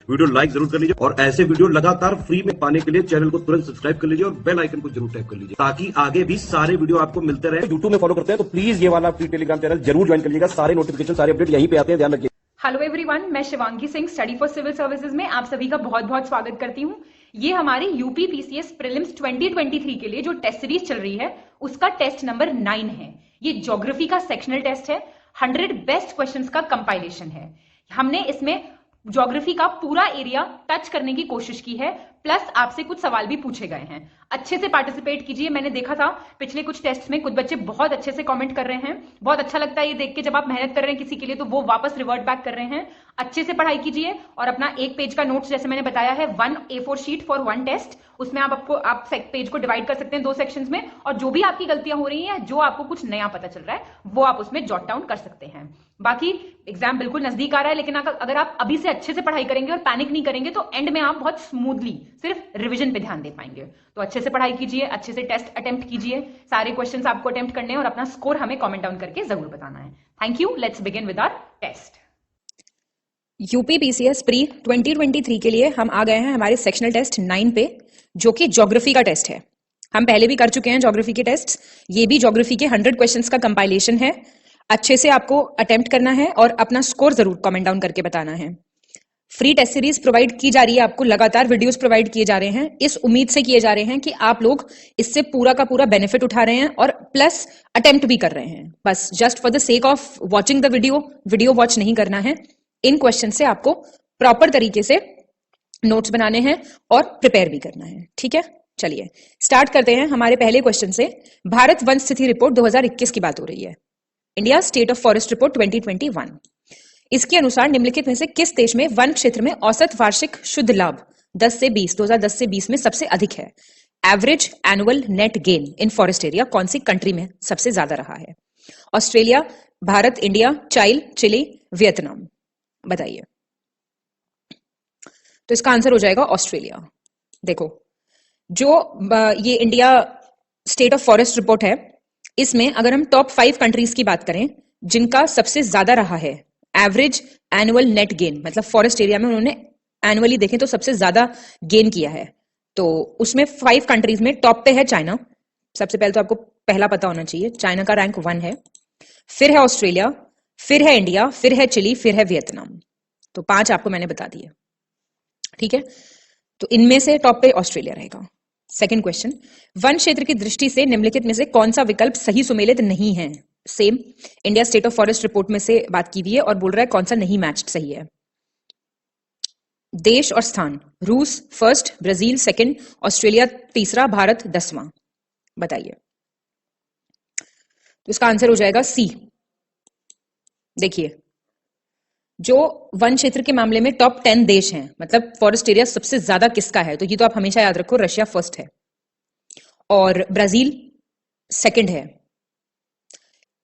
Video like जरूर कर लीजिए और ऐसे वीडियो लगातार फ्री में पाने के लिए चैनल को तुरंत सब्सक्राइब कर लीजिए और बेल आइकन को जरूर टैप कर लीजिए ताकि आगे भी सारे वीडियो आपको मिलते रहे। यूट्यूब में फॉलो करते हैं तो प्लीज ये वाला फ्री टेलीग्राम चैनल जरूर ज्वाइन कर लीजिएगा। सारे नोटिफिकेशन, सारे अपडेट यहीं पे आते हैं, ध्यान रखिए। हेलो एवरीवन, मैं Shivangi Singh study for civil services में आप सभी का बहुत बहुत स्वागत करती हूँ। ये हमारी यूपी पीसीएस प्रीलिम्स 2023 के लिए जो टेस्ट सीरीज चल रही है उसका टेस्ट नंबर 9 है। ये ज्योग्राफी का सेक्शनल टेस्ट है। 100 बेस्ट क्वेश्चंस का कंपाइलेशन है। हमने इसमें ज्योग्राफी का पूरा एरिया टच करने की कोशिश की है, प्लस आपसे कुछ सवाल भी पूछे गए हैं। अच्छे से पार्टिसिपेट कीजिए। मैंने देखा था पिछले कुछ टेस्ट में कुछ बच्चे बहुत अच्छे से कमेंट कर रहे हैं। बहुत अच्छा लगता है ये देख के, जब आप मेहनत कर रहे हैं किसी के लिए तो वो वापस रिवर्ट बैक कर रहे हैं। अच्छे से पढ़ाई कीजिए और अपना एक पेज का नोट्स, जैसे मैंने बताया है, 1 A4 शीट फॉर 1 टेस्ट। उसमें आप पेज को डिवाइड कर सकते हैं 2 सेक्शंस में, और जो भी आपकी गलतियां हो रही हैं, जो आपको कुछ नया पता चल रहा है, वो आप उसमें जॉट डाउन कर सकते हैं। बाकी एग्जाम बिल्कुल नजदीक आ रहा है, लेकिन अगर आप अभी से अच्छे से पढ़ाई करेंगे और पैनिक नहीं करेंगे तो एंड में आप बहुत स्मूथली सिर्फ रिवीजन पे ध्यान दे पाएंगे। तो अच्छे से पढ़ाई कीजिए, अच्छे से टेस्ट अटेम्प्ट कीजिए। सारे क्वेश्चंस आपको अटेम्प्ट करने हैं और अपना स्कोर हमें कमेंट डाउन करके जरूर बताना है। Thank you. Let's begin with our test. UP PCS pre 2023 के लिए हम आ गए हैं हमारे सेक्शनल टेस्ट 9 पे, जो कि ज्योग्राफी का टेस्ट है। हम पहले भी कर चुके हैं ज्योग्राफी के टेस्ट। ये भी ज्योग्राफी के 100 क्वेश्चंस का कंपाइलेशन है। अच्छे से आपको अटेम्प्ट करना है और अपना स्कोर जरूर कमेंट डाउन करके बताना है। फ्री टेस्ट सीरीज प्रोवाइड की जा रही है आपको, लगातार वीडियोस प्रोवाइड किए जा रहे हैं। इस उम्मीद से किए जा रहे हैं कि आप लोग इससे पूरा का पूरा बेनिफिट उठा रहे हैं और प्लस अटेम्प्ट भी कर रहे हैं। बस just for the sake of watching the video watch नहीं करना है। इन क्वेश्चन से आपको प्रॉपर तरीके से नोट्स बनाने हैं और प्रिपेयर भी करना है। ठीक है, चलिए स्टार्ट करते हैं हमारे पहले क्वेश्चन से। भारत वन स्थिति रिपोर्ट 2021 की बात हो रही है। India state of forest report 2021। इसके अनुसार निम्नलिखित में से किस देश में वन क्षेत्र में औसत वार्षिक शुद्ध लाभ 2010 से 20 में सबसे अधिक है? Average annual net gain in forest area कौन सी कंट्री में सबसे ज्यादा रहा है? Australia, Bharat, India, Chile, Vietnam. बताइए। तो इसका आंसर हो जाएगा ऑस्ट्रेलिया। देखो, जो ये India state of forest report है, इसमें अगर हम टॉप 5 कंट्रीज की बात करें जिनका सबसे ज्यादा रहा है एवरेज एनुअल नेट गेन, मतलब फॉरेस्ट एरिया में उन्होंने एनुअली देखें तो सबसे ज्यादा गेन किया है, तो उसमें 5 कंट्रीज में टॉप पे है चाइना। सबसे पहले तो आपको पहला पता होना चाहिए, चाइना का रैंक 1 है। फिर है ऑस्ट्रेलिया, फिर है इंडिया, फिर है चिली, फिर है वियतनाम। तो 5 आपको मैंने बता दिए। ठीक है, तो इनमें से टॉप पे ऑस्ट्रेलिया रहेगा। सेकंड क्वेश्चन, वन क्षेत्र की दृष्टि से निम्नलिखित में से कौन सा विकल्प सही सुमेलित नहीं है? Same India state of forest report में से बात की हुई है और बोल रहा है कौन सा नहीं मैच्ड सही है। देश और स्थान, रूस फर्स्ट, ब्राजील सेकंड, ऑस्ट्रेलिया तीसरा, भारत 10वां। बताइए। तो इसका आंसर हो जाएगा सी। देखिए, जो वन क्षेत्र के मामले में टॉप 10 देश हैं, मतलब फॉरेस्ट एरिया सबसे ज्यादा किसका है, तो ये तो आप हमेशा याद रखो, रशिया फर्स्ट है और ब्राजील सेकंड है,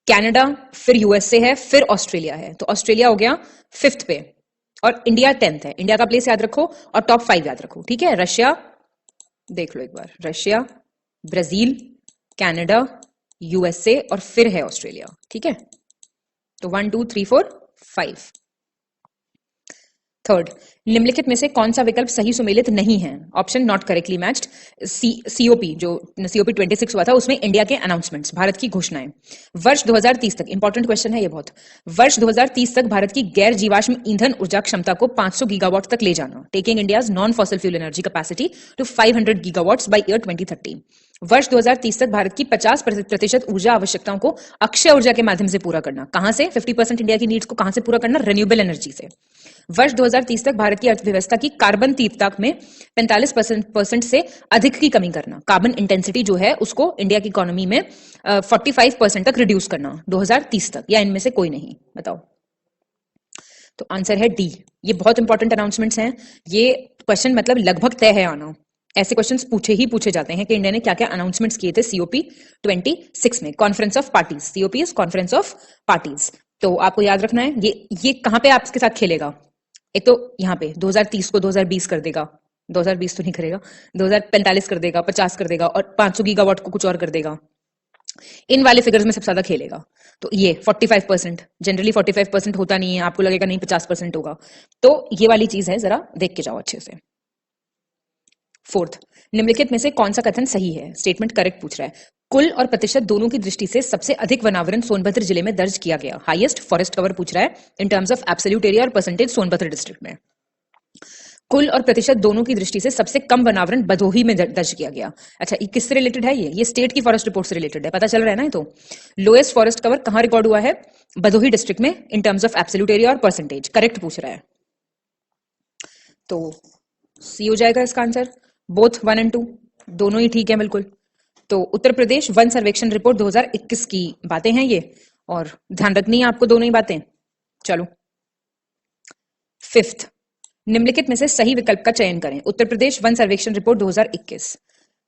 कनाडा, फिर यूएसए है, फिर ऑस्ट्रेलिया है। तो ऑस्ट्रेलिया हो गया 5th पे और इंडिया 10th है। इंडिया का प्लेस याद रखो और टॉप 5 याद रखो। ठीक है, रशिया देख लो एक बार, रशिया, ब्राजील, कनाडा, यूएसए और फिर है ऑस्ट्रेलिया। ठीक है, तो 1 2 3 4 5। थर्ड, निम्नलिखित में से कौन सा विकल्प सही सुमेलित नहीं है? Epsilon naught correctly matched. COP, जो सीओपी 26 हुआ था, उसमें इंडिया के अनाउंसमेंट्स, भारत की घोषणाएं। वर्ष 2030 तक, इंपॉर्टेंट क्वेश्चन है ये बहुत, वर्ष 2030 तक भारत की गैर जीवाश्म ईंधन ऊर्जा क्षमता को 500 गीगावाट तक ले जाना, taking India's non fossil fuel energy capacity to 500 gigawatts by year 2030। वर्ष 2030 तक भारत की 50% ऊर्जा आवश्यकताओं को अक्षय ऊर्जा के माध्यम से पूरा करना। कहां से? 50% इंडिया की नीड्स को कहां से पूरा करना? रिन्यूएबल एनर्जी से। वर्ष 2030 तक भारत की अर्थव्यवस्था की कार्बन तीव्रता में 45% से अधिक की कमी करना। कार्बन इंटेंसिटी जो है उसको इंडिया की इकोनॉमी में 45% तक रिड्यूस करना 2030 तक, या इनमें से कोई नहीं? बताओ। तो आंसर है डी। ये बहुत इंपॉर्टेंट अनाउंसमेंट्स हैं। ये क्वेश्चन मतलब लगभग तय है आना। ऐसे क्वेश्चंस पूछे जाते हैं कि इंडिया ने क्या क्या अनाउंसमेंट्स किए थे सीओपी 26 में। Conference of parties, COP is conference of parties. तो आपको याद रखना है ये कहां पे आपके साथ खेलेगा। एक तो यहाँ पे 2030 को 2020 कर देगा, 2020 तो नहीं करेगा, 2045 कर देगा, 50 कर देगा और 500 गीगावाट को कुछ और कर देगा। इन वाले फिगर्स में सबसे ज्यादा खेलेगा। तो ये 45%, जनरली 45% होता नहीं है, आपको लगेगा नहीं 50% होगा, तो ये वाली चीज है, जरा देख के जाओ अच्छे से। फोर्थ, निम्नलिखित में से कौन सा कथन सही है? स्टेटमेंट करेक्ट पूछ रहा है। कुल और प्रतिशत दोनों की दृष्टि से सबसे अधिक वनावरण सोनभद्र जिले में दर्ज किया गया। हाईएस्ट फॉरेस्ट कवर पूछ रहा है in terms of absolute area और परसेंटेज सोनभद्र डिस्ट्रिक्ट में। कुल और प्रतिशत दोनों की दृष्टि से सबसे कम वनावरण भदोही में दर्ज किया गया। अच्छा, ये किससे रिलेटेड है? ये स्टेट की फॉरेस्ट रिपोर्ट से रिलेटेड है, पता चल रहा है ना। ये तो लोएस्ट फॉरेस्ट कवर कहां रिकॉर्ड हुआ है? भदोही डिस्ट्रिक्ट में, in terms of absolute area और परसेंटेज। करेक्ट पूछ रहा है, तो सी हो जाएगा इसका आंसर। बोथ 1 और 2 दोनों ही ठीक है बिल्कुल। तो उत्तर प्रदेश वन सर्वेक्षण रिपोर्ट 2021 की बातें हैं ये, और ध्यान रखनी है आपको दोनों ही बातें। चलो, फिफ्थ, निम्नलिखित में से सही विकल्प का चयन करें। उत्तर प्रदेश वन सर्वेक्षण रिपोर्ट 2021।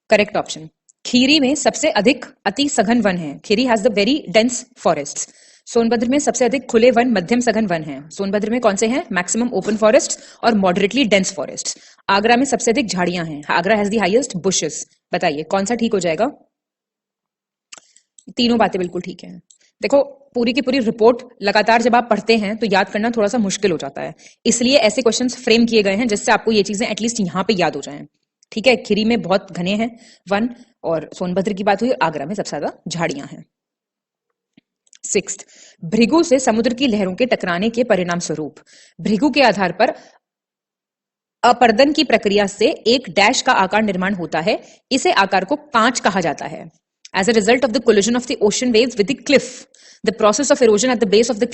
करेक्ट ऑप्शन, खीरी में सबसे अधिक अति सघन वन है। Kheri has the very dense forest. Sonbhadra में सबसे अधिक खुले वन मध्यम सघन वन है। सोनभद्र में कौन से हैं? मैक्सिमम ओपन फॉरेस्ट और मॉडरेटली डेंस फॉरेस्ट। आगरा में सबसे अधिक झाड़ियां हैं। Agra has the highest bushes. बताइए कौन सा ठीक हो जाएगा? तीनों बातें बिल्कुल ठीक है। देखो, पूरी की पूरी रिपोर्ट लगातार जब आप पढ़ते हैं तो याद करना थोड़ा सा मुश्किल हो जाता है, इसलिए ऐसे क्वेश्चंस फ्रेम किए गए हैं जिससे आपको ये चीजें एटलीस्ट यहां पे याद हो जाएं। ठीक है, खीरी में बहुत घने हैं वन, और सोनभद्र की बात हुई, आगरा में सबसे ज्यादा झाड़ियां हैं। सिक्स्थ, भृगु से समुद्र की लहरों के टकराने के परिणाम स्वरूप भृगु के आधार पर अपर्दन की प्रक्रिया से एक डैश का आकार निर्माण होता है। इसे आकार को कांच कहा जाता है। As a result of the collision of the ocean waves with the cliff, the process of erosion at the base of the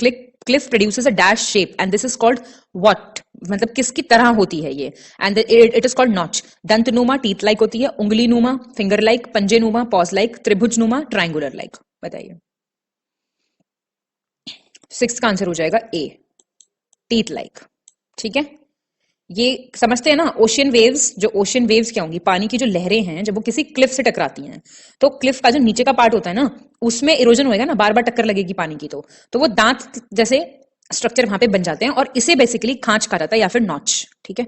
cliff produces a dash shape, and this is called what? मतलब किसकी तरह होती है ये? And it is called notch. दंतनुमा, teeth like होती है, उंगली नुमा, finger like, पंजे नुमा, paws like, त्रिभुज नुमा, triangular like। बताइए। सिक्स का आंसर हो जाएगा ए, टीथ लाइक। ठीक है, ये समझते हैं ना। ओशियन वेव्स, जो ओशियन वेव्स क्या होंगी? पानी की जो लहरें हैं जब वो किसी क्लिफ से टकराती हैं, तो क्लिफ का जो नीचे का पार्ट होता है ना, उसमें इरोजन होएगा ना, बार बार टक्कर लगेगी पानी की, तो वो दांत जैसे स्ट्रक्चर वहां पे बन जाते हैं, और इसे बेसिकली खांच कहा जाता है या फिर नॉच। ठीक है।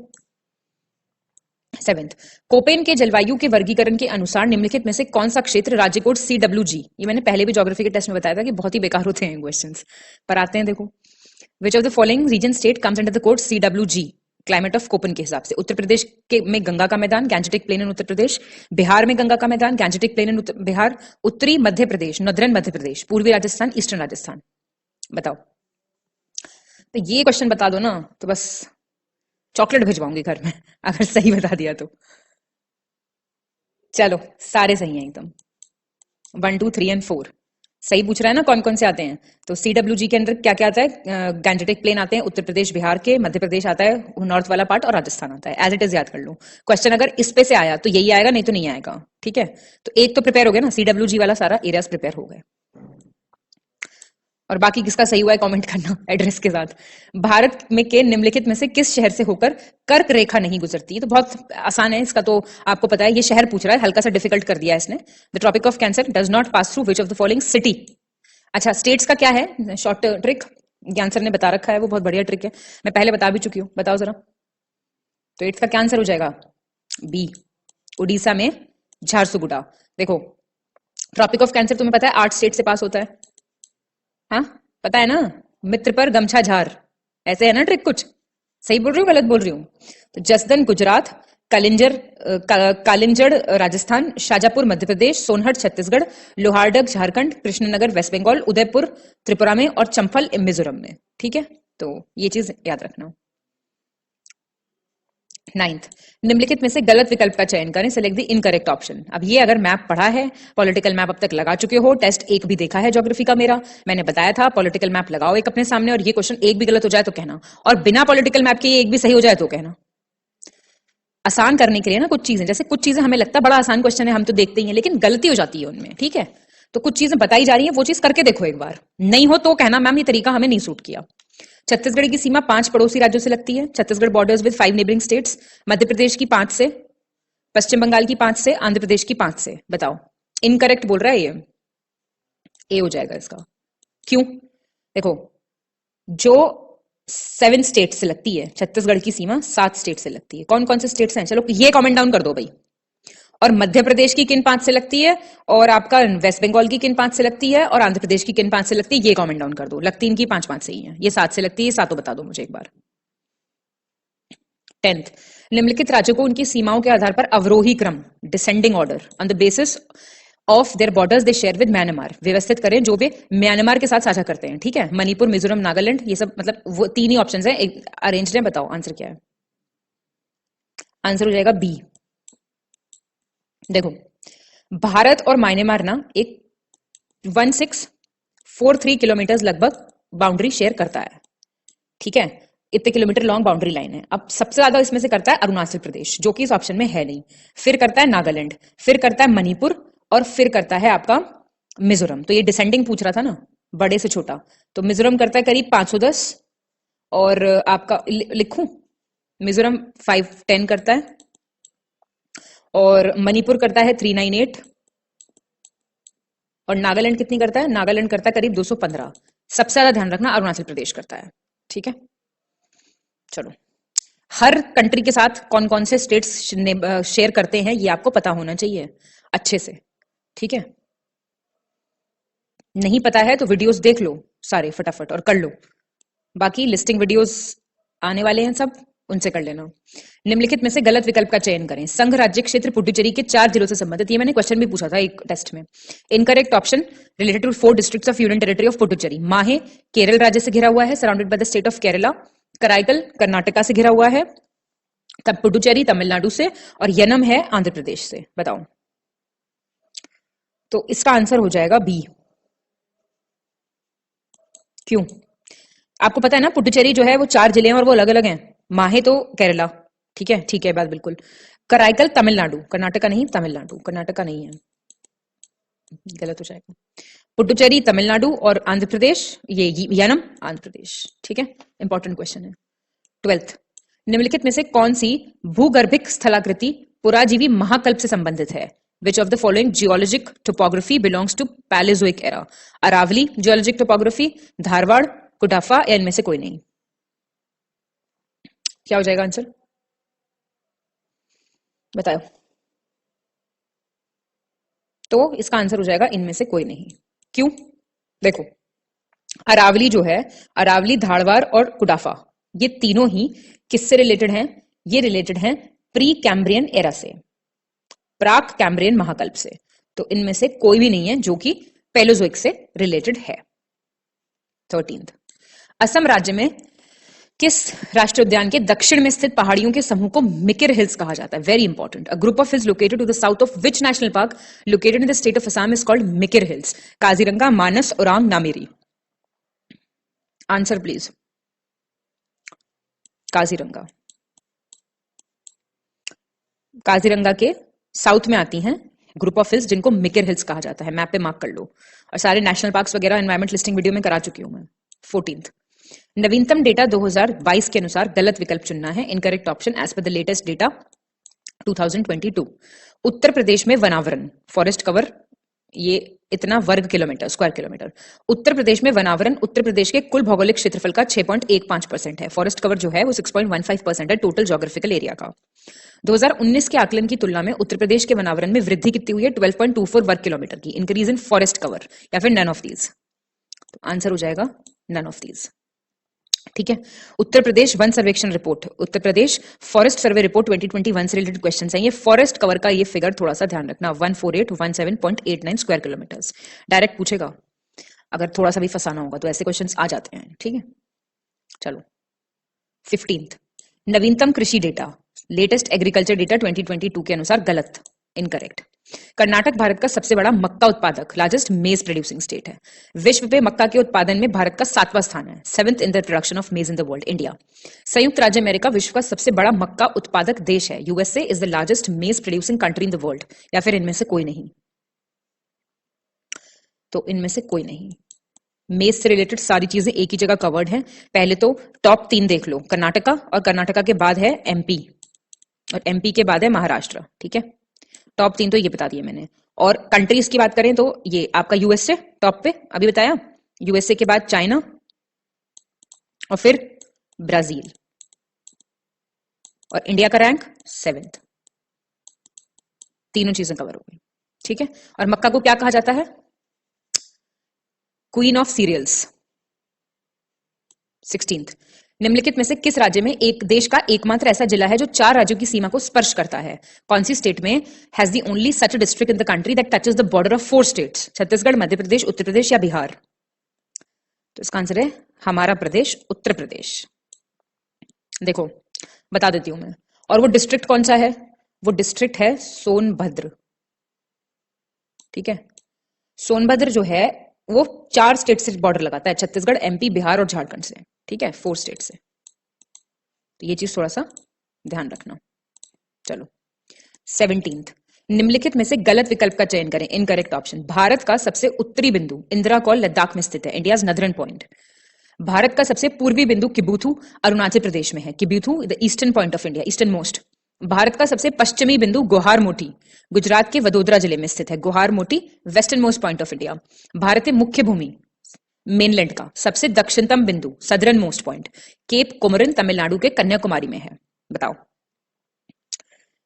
सेवेंथ, कोपेन के जलवायु के वर्गीकरण के अनुसार निम्नलिखित में से कौन सा क्षेत्र राज्य कोड CWG, ये मैंने पहले भी ज्योग्राफी के टेस्ट में बताया था कि बहुत ही बेकार होते हैं क्वेश्चंस, पर आते हैं। देखो, which of the following region state comes under the code CWG climate of Koppen के हिसाब से? उत्तर प्रदेश के में गंगा का मैदान, गैंजेटिक प्लेन इन उत्तर प्रदेश। बिहार में गंगा का मैदान, गैंजेटिक प्लेन इन बिहार। उत्तरी मध्य प्रदेश, नॉर्दर्न मध्य प्रदेश। पूर्वी राजस्थान, ईस्टर्न राजस्थान। बताओ। तो ये क्वेश्चन बता दो ना तो बस चॉकलेट भिजवाऊंगी घर में, अगर सही बता दिया तो। चलो, सारे सही हैं एकदम। 1, 2, 3 और 4 सही पूछ रहा है ना, कौन कौन से आते हैं? तो CWG के अंदर क्या क्या आता है? गैंजेटिक प्लेन आते हैं उत्तर प्रदेश बिहार के, मध्य प्रदेश आता है नॉर्थ वाला पार्ट, और राजस्थान आता है। एज इट इज याद कर लो। क्वेश्चन अगर इस पे से आया तो यही आएगा, नहीं तो नहीं आएगा। ठीक है, तो एक तो प्रिपेयर हो गया ना, CWG वाला सारा एरियाज प्रिपेयर हो गए। और बाकी किसका सही हुआ है कमेंट करना एड्रेस के साथ। भारत में के निम्नलिखित में से किस शहर से होकर कर्क रेखा नहीं गुजरती? तो बहुत आसान है इसका, तो आपको पता है। ये शहर पूछ रहा है, हल्का सा डिफिकल्ट कर दिया है इसने। The tropic of cancer does not pass through which of the following city? अच्छा, स्टेट्स का क्या है? शॉर्ट ट्रिक ज्ञान सर ने बता रखा है, वो बहुत बढ़िया ट्रिक है, मैं पहले बता भी चुकी हूं। बताओ जरा, तो एट्स का क्या आंसर हो जाएगा? बी, उड़ीसा में झारसुगुडा। देखो, ट्रॉपिक ऑफ कैंसर तुम्हें पता है 8 स्टेट से पास होता है। हाँ, पता है ना? मित्र पर गमछा झार, ऐसे है ना ट्रिक कुछ। सही बोल रही हूँ गलत बोल रही हूँ? तो जसदन गुजरात, कालिंजड़ राजस्थान, शाजापुर मध्य प्रदेश, सोनहट छत्तीसगढ़, लोहारडग झारखंड, कृष्णनगर वेस्ट बंगाल, उदयपुर त्रिपुरा में, और चंफल मिजोरम में। ठीक है, तो ये चीज याद रखना। 9th, निम्नलिखित में से गलत विकल्प का चयन करें। Select the incorrect option. अब ये अगर मैप पढ़ा है, पॉलिटिकल मैप अब तक लगा चुके हो, टेस्ट 1 भी देखा है ज्योग्राफी का मेरा, मैंने बताया था पॉलिटिकल मैप लगाओ एक अपने सामने, और ये क्वेश्चन एक भी गलत हो जाए तो कहना, और बिना पॉलिटिकल मैप के ये एक भी सही हो जाए तो कहना। आसान करने के लिए ना कुछ चीजें, जैसे कुछ चीजें हमें लगता है बड़ा आसान क्वेश्चन है, हम तो देखते ही हैं, लेकिन गलती हो जाती है उनमें। ठीक है, तो कुछ चीजें बताई जा रही है, वो चीज करके देखो एक बार, नहीं हो तो कहना मैम ये तरीका हमें नहीं सूट किया। छत्तीसगढ़ की सीमा 5 पड़ोसी राज्यों से लगती है। Chhattisgarh borders with 5 neighbouring states. Madhya Pradesh की 5 से, पश्चिम बंगाल की 5 से, आंध्र प्रदेश की 5 से। बताओ, इनकरेक्ट बोल रहा है ये, ए हो जाएगा इसका। क्यों? देखो, जो 7 स्टेट से लगती है, छत्तीसगढ़ की सीमा 7 स्टेट से लगती है। कौन कौन से स्टेट्स हैं? चलो ये कमेंट डाउन कर दो भाई। और मध्य प्रदेश की किन 5 से लगती है, और आपका वेस्ट बंगाल की किन 5 से लगती है, और आंध्र प्रदेश की किन 5 से लगती है, ये कमेंट डाउन कर दो। लगती इनकी 5-5 से ही है, ये 7 से लगती है, ये सातों बता दो मुझे एक बार। 10th, निम्नलिखित राज्यों को उनकी सीमाओं के आधार पर अवरोही क्रम descending order on the basis of their borders they share with Myanmar व्यवस्थित करें जो वे म्यांमार के साथ साझा करते हैं। ठीक है, मणिपुर, मिजोरम, नागालैंड, ये सब मतलब वो 3 ही ऑप्शंस हैं, एक अरेंज है। बताओ आंसर क्या है? आंसर हो जाएगा बी। देखो, भारत और म्यांमार ना एक 1643 किलोमीटर लगभग बाउंड्री शेयर करता है। ठीक है, इतने किलोमीटर लॉन्ग बाउंड्री लाइन है। अब सबसे ज्यादा इसमें से करता है अरुणाचल प्रदेश, जो कि इस ऑप्शन में है नहीं, फिर करता है नागालैंड, फिर करता है मणिपुर, और फिर करता है आपका मिजोरम। तो ये डिसेंडिंग पूछ रहा था ना, बड़े से छोटा, तो मिजोरम करता है करीब 510, और आपका लिखूं, मिजोरम 510 करता है, और मणिपुर करता है 398, और नागालैंड कितनी करता है? नागालैंड करता है करीब 215। सबसे ज्यादा ध्यान रखना अरुणाचल प्रदेश करता है। ठीक है, चलो, हर कंट्री के साथ कौन कौन से स्टेट्स शेयर करते हैं ये आपको पता होना चाहिए अच्छे से। ठीक है, नहीं पता है तो वीडियोस देख लो सारे फटाफट और कर लो। बाकी लिस्टिंग वीडियोस आने वाले हैं सब, उनसे कर लेना। निम्नलिखित में से गलत विकल्प का चयन करें। संघ राज्य क्षेत्र पुडुचेरी के 4 जिलों से संबंधित, ये मैंने क्वेश्चन भी पूछा था एक टेस्ट में। Incorrect option, related to 4 districts of union territory of Puducherry. Mahe Kerala राज्य से घिरा हुआ है, surrounded by the state of Kerala. Karaikal Karnataka से घिरा हुआ है, तब पुडुचेरी तमिलनाडु से, और यनम है आंध्र प्रदेश से। बताओ, तो इसका आंसर हो जाएगा बी। क्यों? आपको पता है ना, पुडुचेरी जो है वो 4 जिले हैं और वो अलग अलग हैं। माहे तो केरला, ठीक है बात बिल्कुल। कराईकल तमिलनाडु, कर्नाटका नहीं, तमिलनाडु, कर्नाटका नहीं है, गलत हो जाएगा। पुडुचेरी तमिलनाडु, और आंध्र प्रदेश ये यनम आंध्र प्रदेश। ठीक है, इंपॉर्टेंट क्वेश्चन है। 12th, निम्नलिखित में से कौन सी भूगर्भिक स्थलाकृति पुराजीवी महाकल्प से संबंधित है? Which of the following geologic topography belongs to Paleozoic era? Aravalli geologic topography, Dharwar, Cuddapah, या इनमें से कोई नहीं? क्या हो जाएगा आंसर? बताओ। तो इसका आंसर हो जाएगा इनमें से कोई नहीं। क्यों? देखो, अरावली जो है, अरावली, धारवाड़ और कुडाफा, ये तीनों ही किससे रिलेटेड हैं? ये रिलेटेड हैं प्री कैम्ब्रियन एरा से, प्राक कैम्ब्रियन महाकल्प से। तो इनमें से कोई भी नहीं है जो कि पेलोजोइक से रिलेटेड है। 13th, असम राज्य में किस राष्ट्रीय उद्यान के दक्षिण में स्थित पहाड़ियों के समूह को मिकिर हिल्स कहा जाता है? Very important. A group of hills located to the south of which national park located in the state of Assam is called Mikir hills? Kaziranga, Manas, Orang, Nameri. Answer please. Kaziranga. Kaziranga के साउथ में आती हैं ग्रुप ऑफ हिल्स जिनको मिकिर हिल्स कहा जाता है। मैप पे मार्क कर लो, और सारे नेशनल पार्क्स वगैरह एनवायरमेंट लिस्टिंग वीडियो में करा चुकी हूं मैं। 14th, नवीनतम डेटा 2022 के अनुसार गलत विकल्प चुनना है। Incorrect option, as per the latest data 2022, Uttar Pradesh में वनावरण फॉरेस्ट कवर, ये इतना वर्ग kilometre, square kilometre. Uttar Pradesh में वनावरण उत्तर प्रदेश के कुल भौगोलिक क्षेत्रफल का 6.15% है। फॉरेस्ट कवर जो है वो 6.15% है टोटल ज्योग्राफिकल एरिया का। 2019 के आकलन की तुलना में उत्तर प्रदेश के वनावरण में वृद्धि कितनी हुई है? 12.24 वर्ग किलोमीटर की। इंक्रीज इन फॉरेस्ट कवर, या फिर नन ऑफ दीज? तो आंसर हो जाएगा नन ऑफ दीज। ठीक है, उत्तर प्रदेश वन सर्वेक्षण report, Uttar Pradesh forest survey report 2021 से रिलेटेड क्वेश्चंस हैं। ये फॉरेस्ट कवर का ये फिगर थोड़ा सा ध्यान रखना, 14817.89 स्क्वायर किलोमीटर्स। डायरेक्ट पूछेगा, अगर थोड़ा सा भी फंसाना होगा तो ऐसे क्वेश्चंस आ जाते हैं। ठीक है, चलो। 15th, नवीनतम कृषि डेटा, लेटेस्ट एग्रीकल्चर डेटा 2022 के अनुसार गलत, इनकरेक्ट। कर्नाटक भारत का सबसे बड़ा मक्का उत्पादक, लार्जेस्ट मेज प्रोड्यूसिंग स्टेट है। विश्व में मक्का के उत्पादन में भारत का 7वां स्थान है, 7th in the production of मेज इन द वर्ल्ड। इंडिया, संयुक्त राज्य अमेरिका विश्व का सबसे बड़ा मक्का उत्पादक देश है। यूएसए इज द लार्जेस्ट मेज producing country in the world, या फिर इनमें से कोई नहीं? तो इनमें से कोई नहीं। मेज से रिलेटेड सारी चीजें एक ही जगह कवर्ड हैं। पहले तो टॉप 3 देख लो, कर्नाटका, और कर्नाटका के बाद है एमपी, और एमपी के बाद है महाराष्ट्र। ठीक है, टॉप 3 तो ये बता दिए मैंने। और कंट्रीज की बात करें तो ये आपका यूएसए टॉप पे, अभी बताया। यूएसए के बाद चाइना, और फिर ब्राजील, और इंडिया का रैंक 7th। तीनों चीजें कवर हो गई, ठीक है। और मक्का को क्या कहा जाता है? Queen of serials. 16th, निम्नलिखित में से किस राज्य में एक देश का एकमात्र ऐसा जिला है जो 4 राज्यों की सीमा को स्पर्श करता है? कौन सी स्टेट में has the only such district in the country that touches the border of 4 states? Chhattisgarh, Madhya Pradesh, Uttar Pradesh या बिहार? तो इसका आंसर है हमारा प्रदेश, उत्तर प्रदेश। देखो बता देती हूं मैं। और वो डिस्ट्रिक्ट कौन सा है? वो डिस्ट्रिक्ट है सोनभद्र, ठीक है। सोनभद्र जो है वो 4 स्टेट से बॉर्डर लगाता है, छत्तीसगढ़, एमपी, बिहार और झारखंड से, ठीक है, 4 स्टेट से। तो ये चीज थोड़ा सा ध्यान रखना। चलो 17th, निम्नलिखित में से गलत विकल्प का चयन करें। इनकरेक्ट ऑप्शन, भारत का सबसे उत्तरी बिंदु इंदिरा कॉल लद्दाख में स्थित है, इंडियाज नदर्न पॉइंट। भारत का सबसे पूर्वी बिंदु किबुथु अरुणाचल प्रदेश में है, Kibithu the eastern point of India, eastern most. Bharat का सबसे पश्चिमी बिंदु गोहार मोटी गुजरात के वडोदरा जिले में स्थित है, Guhar Moti western most point of India. भारतीय मुख्य भूमि मेनलैंड का सबसे दक्षिणतम बिंदु southern most point Cape Comorin Tamil Nadu के कन्याकुमारी में है। बताओ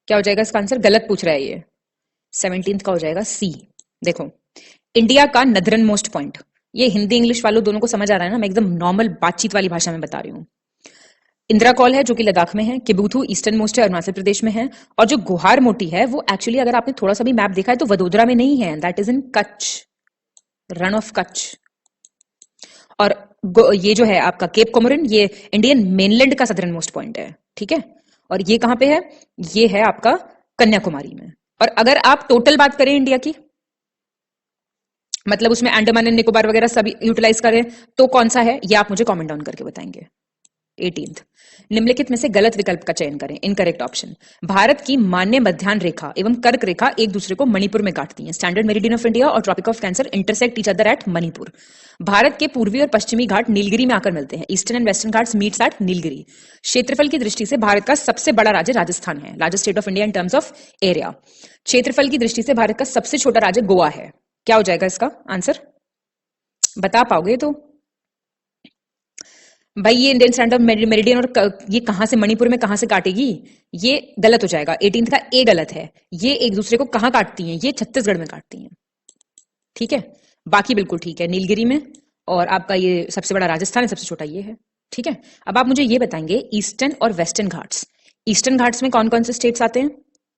क्या हो जाएगा इसका आंसर? गलत पूछ रहा है ये। 17th का हो जाएगा सी। देखो इंडिया का नदरन मोस्ट पॉइंट, ये हिंदी इंग्लिश वालों दोनों को समझ आ रहा है ना, मैं एकदम नॉर्मल बातचीत वाली भाषा में बता रही हूँ। इंदिरा कॉल है जो कि लद्दाख में है, किबुथु ईस्टर्न मोस्ट है, अरुणाचल प्रदेश में है, और जो गुहार मोटी है वो एक्चुअली अगर आपने थोड़ा सा भी मैप देखा है तो वडोदरा में नहीं है, that is in Kutch, run of Kutch. और ये जो है आपका केप कोमोरिन, ये इंडियन मेनलैंड का सदर्न मोस्ट पॉइंट है, ठीक है। और ये कहां पे है? ये है आपका कन्याकुमारी में। और अगर आप टोटल बात करें इंडिया की, मतलब उसमें अंडमान एंड निकोबार वगैरह सभी यूटिलाइज करें, तो कौन सा है ये आप मुझे कमेंट डाउन करके बताएंगे। 18th, निम्नलिखित में से गलत विकल्प का चयन करें। इनकरेक्ट ऑप्शन, भारत की मान्य मध्याह्न रेखा एवं कर्क रेखा एक दूसरे को मणिपुर में काटती हैं। स्टैंडर्ड मेरिडियन ऑफ इंडिया और tropic of cancer intersect each other at Manipur. Bharat के पूर्वी और पश्चिमी घाट नीलगिरी में आकर मिलते हैं। Eastern and Western Ghats meets eight Nilgiri. क्षेत्रफल की दृष्टि से भारत का सबसे बड़ा राज्य राजस्थान है, largest state of India in terms of area. क्षेत्रफल की दृष्टि से भारत का सबसे छोटा राज्य गोवा है। क्या हो जाएगा इसका आंसर? बता पाओगे तो भाई ये इंडियन स्टैंडर्ड मेरिडियन और ये कहां से मणिपुर में कहां से काटेगी? ये गलत हो जाएगा। 18th का ए गलत है। ये एक दूसरे को कहां काटती हैं? ये छत्तीसगढ़ में काटती हैं, ठीक है। बाकी बिल्कुल ठीक है, नीलगिरी में, और आपका ये सबसे बड़ा राजस्थान है, सबसे छोटा ये है, ठीक है। अब आप मुझे ये बताएंगे ईस्टर्न और वेस्टर्न घाट्स, ईस्टर्न घाट्स में कौन कौन से स्टेट्स आते हैं,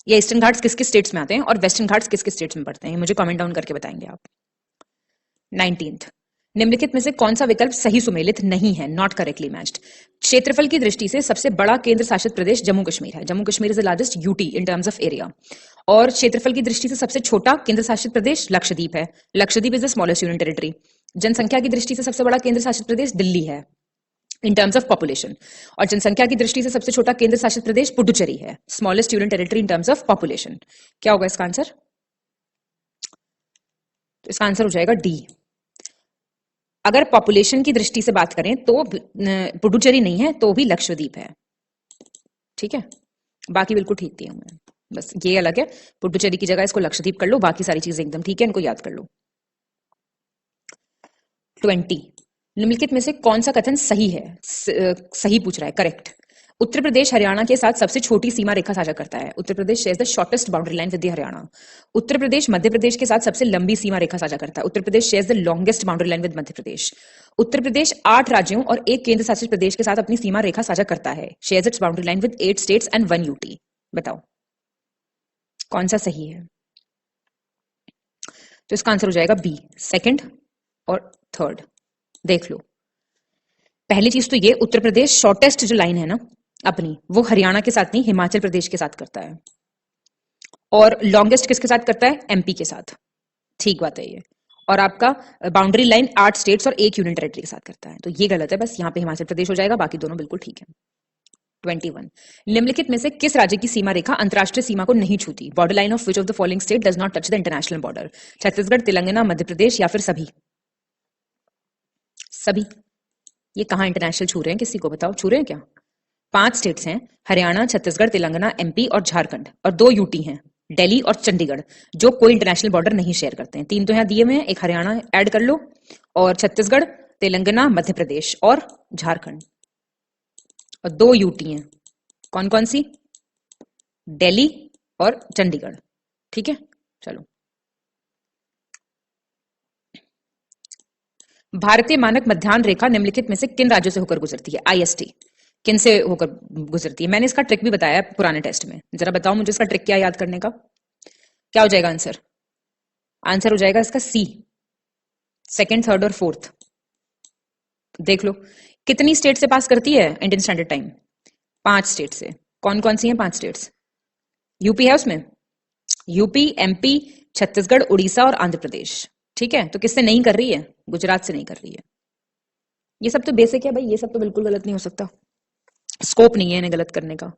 या ईस्टर्न घाट्स किस किस स्टेट्स में आते हैं, और वेस्टर्न घाट्स किस किस स्टेट्स में पड़ते हैं, मुझे कमेंट डाउन करके बताएंगे आप। 19th, निम्नलिखित में से कौन सा विकल्प सही सुमेलित नहीं है, नॉट करेक्टली मैच्ड। क्षेत्रफल की दृष्टि से सबसे बड़ा केंद्र शासित प्रदेश जम्मू कश्मीर है। Jammu Kashmir is the largest UT in terms of area. और क्षेत्रफल की दृष्टि से सबसे छोटा केंद्र शासित प्रदेश लक्षद्वीप है। Lakshadweep is the smallest union territory. जनसंख्या की दृष्टि से सबसे बड़ा केंद्र शासित प्रदेश दिल्ली है इन टर्म्स ऑफ पॉपुलेशन। और जनसंख्या की दृष्टि से सबसे छोटा केंद्र शासित प्रदेश पुडुचेरी है, smallest union territory in terms of population. क्या होगा इसका आंसर? तो इसका आंसर हो जाएगा डी। अगर पॉपुलेशन की दृष्टि से बात करें तो पुडुचेरी नहीं है, तो भी लक्षद्वीप है, ठीक है। बाकी बिल्कुल ठीक दिया मैं, बस ये अलग है, पुडुचेरी की जगह इसको लक्षद्वीप कर लो, बाकी सारी चीजें एकदम ठीक है, इनको याद कर लो। 20, निम्नलिखित में से कौन सा कथन सही है? सही पूछ रहा है, करेक्ट। उत्तर प्रदेश हरियाणा के साथ सबसे छोटी सीमा रेखा साझा करता है। Uttar Pradesh shares the shortest boundary line with the Haryana. Uttar Pradesh Madhya Pradesh के साथ सबसे लंबी सीमा रेखा साझा करता है। Uttar Pradesh shares the longest boundary line with Madhya Pradesh. Uttar Pradesh 8 राज्यों और 1 केंद्र शासित प्रदेश के साथ अपनी सीमा रेखा साझा करता है। Shares it's boundary line with 8 states and 1 UT. बताओ कौन सा सही है? तो इसका आंसर हो जाएगा बी, सेकंड और थर्ड। देख लो, पहली चीज तो ये, उत्तर प्रदेश शॉर्टेस्ट जो लाइन है ना अपनी, वो हरियाणा के साथ नहीं, हिमाचल प्रदेश के साथ करता है। और लॉन्गेस्ट किसके साथ करता है? एमपी के साथ, ठीक बात है ये। और आपका बाउंड्री लाइन 8 स्टेट्स और 1 यूनियन टेरिटरी के साथ करता है, तो ये गलत है, बस यहाँ पे हिमाचल प्रदेश हो जाएगा, बाकी दोनों बिल्कुल ठीक है। 21, निम्नलिखित में से किस राज्य की सीमा रेखा अंतरराष्ट्रीय सीमा को नहीं छूती? Border line of which of the following state does not touch the international border? Chhattisgarh, Telangana, Madhya Pradesh या फिर सभी? सभी। ये कहां इंटरनेशनल छू रहे हैं? किसी को बताओ, छू रहे हैं क्या? 5 स्टेट्स हैं, हरियाणा, छत्तीसगढ़, तेलंगाना, एमपी और झारखंड, और 2 यूटी हैं, दिल्ली और चंडीगढ़, जो कोई इंटरनेशनल बॉर्डर नहीं शेयर करते हैं। 3 तो यहां दिए हुए हैं, एक हरियाणा ऐड कर लो, और छत्तीसगढ़, तेलंगाना, मध्य प्रदेश और झारखंड, और 2 यूटी हैं। कौन कौन सी? दिल्ली और चंडीगढ़, ठीक है, चलो। भारतीय मानक मध्याह्न रेखा निम्नलिखित में से किन राज्यों से होकर गुजरती है? आईएसटी किन से होकर गुजरती है? मैंने इसका ट्रिक भी बताया पुराने टेस्ट में, जरा बताओ मुझे इसका ट्रिक क्या याद करने का। क्या हो जाएगा आंसर? आंसर हो जाएगा इसका सी, सेकंड, थर्ड और फोर्थ। देख लो कितनी स्टेट से पास करती है इंडियन स्टैंडर्ड टाइम? 5 स्टेट से। कौन कौन सी हैं 5 स्टेट्स? यूपी है उसमें, यूपी, एमपी, छत्तीसगढ़, उड़ीसा और आंध्र प्रदेश। ठीक है, तो किससे नहीं कर रही है? गुजरात से नहीं कर रही है। ये सब तो बेसिक है भाई, ये सब तो बिल्कुल गलत नहीं हो सकता, स्कोप नहीं है इन्हें गलत करने का।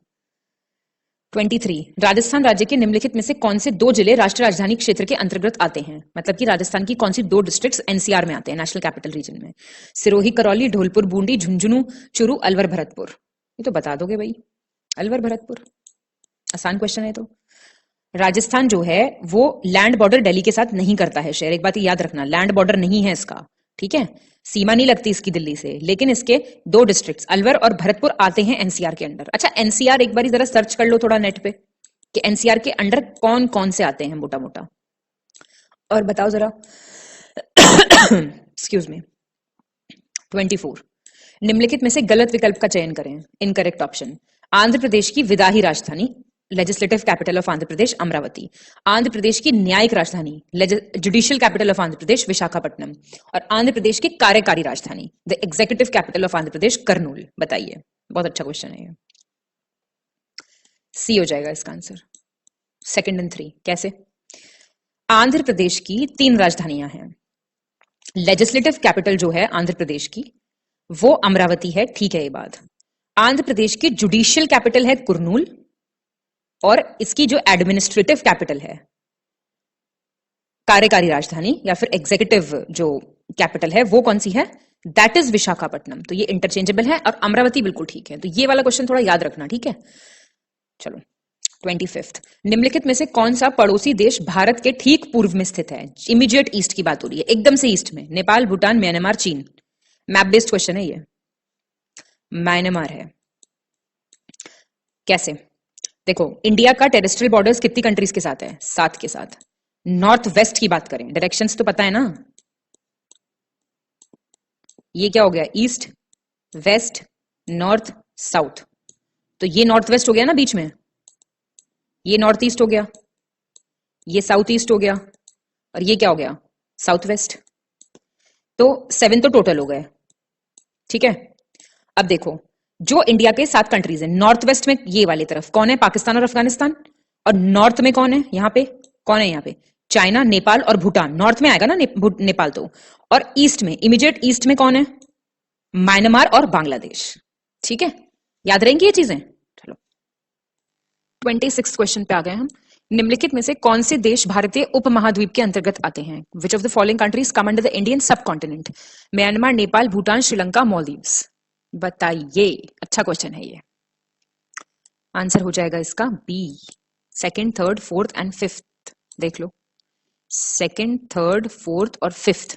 23, राजस्थान राज्य के निम्नलिखित में से कौन से 2 जिले राष्ट्रीय राजधानी क्षेत्र के अंतर्गत आते हैं? मतलब कि राजस्थान की कौन सी 2 डिस्ट्रिक्ट्स एनसीआर में आते हैं, नेशनल कैपिटल रीजन में? सिरोही, करौली, धौलपुर, बूंदी, झुंझुनू, चूरू, अलवर, भरतपुर। ये तो बता दोगे भाई, अलवर, भरतपुर, आसान क्वेश्चन है। तो राजस्थान जो है वो लैंड बॉर्डर दिल्ली के साथ नहीं करता है शेयर, एक बात याद रखना, लैंड बॉर्डर नहीं है इसका, ठीक है, सीमा नहीं लगती इसकी दिल्ली से, लेकिन इसके 2 डिस्ट्रिक्ट्स अलवर और भरतपुर आते हैं एनसीआर के अंडर। अच्छा, एनसीआर एक बार जरा सर्च कर लो थोड़ा नेट पे कि एनसीआर के अंडर कौन कौन से आते हैं मोटा मोटा, और बताओ जरा। Excuse me. 24, निम्नलिखित में से गलत विकल्प का चयन करें। इनकरेक्ट ऑप्शन, आंध्र प्रदेश की विधायी राजधानी, legislative capital of Andhra Pradesh Amaravati, Andhra Pradesh की न्यायिक राजधानी, judicial capital of Andhra Pradesh Visakhapatnam, और आंध्र प्रदेश की कार्यकारी राजधानी, the executive capital of Andhra Pradesh Kurnool. बताइए, बहुत अच्छा क्वेश्चन है ये। सी हो जाएगा इसका आंसर, 2 और 3। कैसे? आंध्र प्रदेश की 3 राजधानियां हैं, लेजिस्लेटिव कैपिटल जो है आंध्र प्रदेश की वो अमरावती है, ठीक है ये बात। आंध्र प्रदेश की जुडिशियल कैपिटल है कुर्नूल, और इसकी जो एडमिनिस्ट्रेटिव कैपिटल है, कार्यकारी राजधानी या फिर एग्जीक्यूटिव जो कैपिटल है, वो कौन सी है? That is Visakhapatnam. तो ये इंटरचेंजेबल है, और अमरावती बिल्कुल ठीक है। तो ये वाला क्वेश्चन थोड़ा याद रखना, ठीक है। चलो 25, निम्नलिखित में से कौन सा पड़ोसी देश भारत के ठीक पूर्व में स्थित है? इमीडिएट ईस्ट की बात हो रही है, एकदम से ईस्ट में। नेपाल, भूटान, म्यांमार, चीन। मैप बेस्ड क्वेश्चन है ये। म्यांमार है। कैसे? देखो, इंडिया का टेरेस्ट्रियल बॉर्डर्स कितनी कंट्रीज के साथ है? 7 के साथ। नॉर्थ वेस्ट की बात करें, डायरेक्शंस तो पता है ना, ये क्या हो गया? East, west, north, south. तो ये नॉर्थ वेस्ट हो गया ना बीच में, ये नॉर्थ ईस्ट हो गया, ये साउथ ईस्ट हो गया, और ये क्या हो गया? South west. तो 7 तो टोटल हो गए, ठीक है। अब देखो, जो इंडिया के 7 कंट्रीज हैं, नॉर्थ वेस्ट में ये वाली तरफ कौन है? पाकिस्तान और अफगानिस्तान। और नॉर्थ में कौन है? यहाँ पे कौन है? यहाँ पे चाइना, नेपाल और भूटान। नॉर्थ में आएगा ना नेपाल तो। और ईस्ट में, इमीडिएट ईस्ट में कौन है? म्यांमार और बांग्लादेश। ठीक है, याद रहेंगी ये चीजें। चलो 26 क्वेश्चन पे आ गए हम। निम्नलिखित में से कौन से देश भारतीय उपमहाद्वीप के अंतर्गत आते हैं? विच of the following countries come under the Indian सब कॉन्टिनेंट? म्यांमार, नेपाल, भूटान, श्रीलंका, मालदीव्स। बताइए, अच्छा क्वेश्चन है ये। आंसर हो जाएगा इसका B, 2nd, 3rd, 4th and 5th। देख लो, 2nd, 3rd, 4th और 5th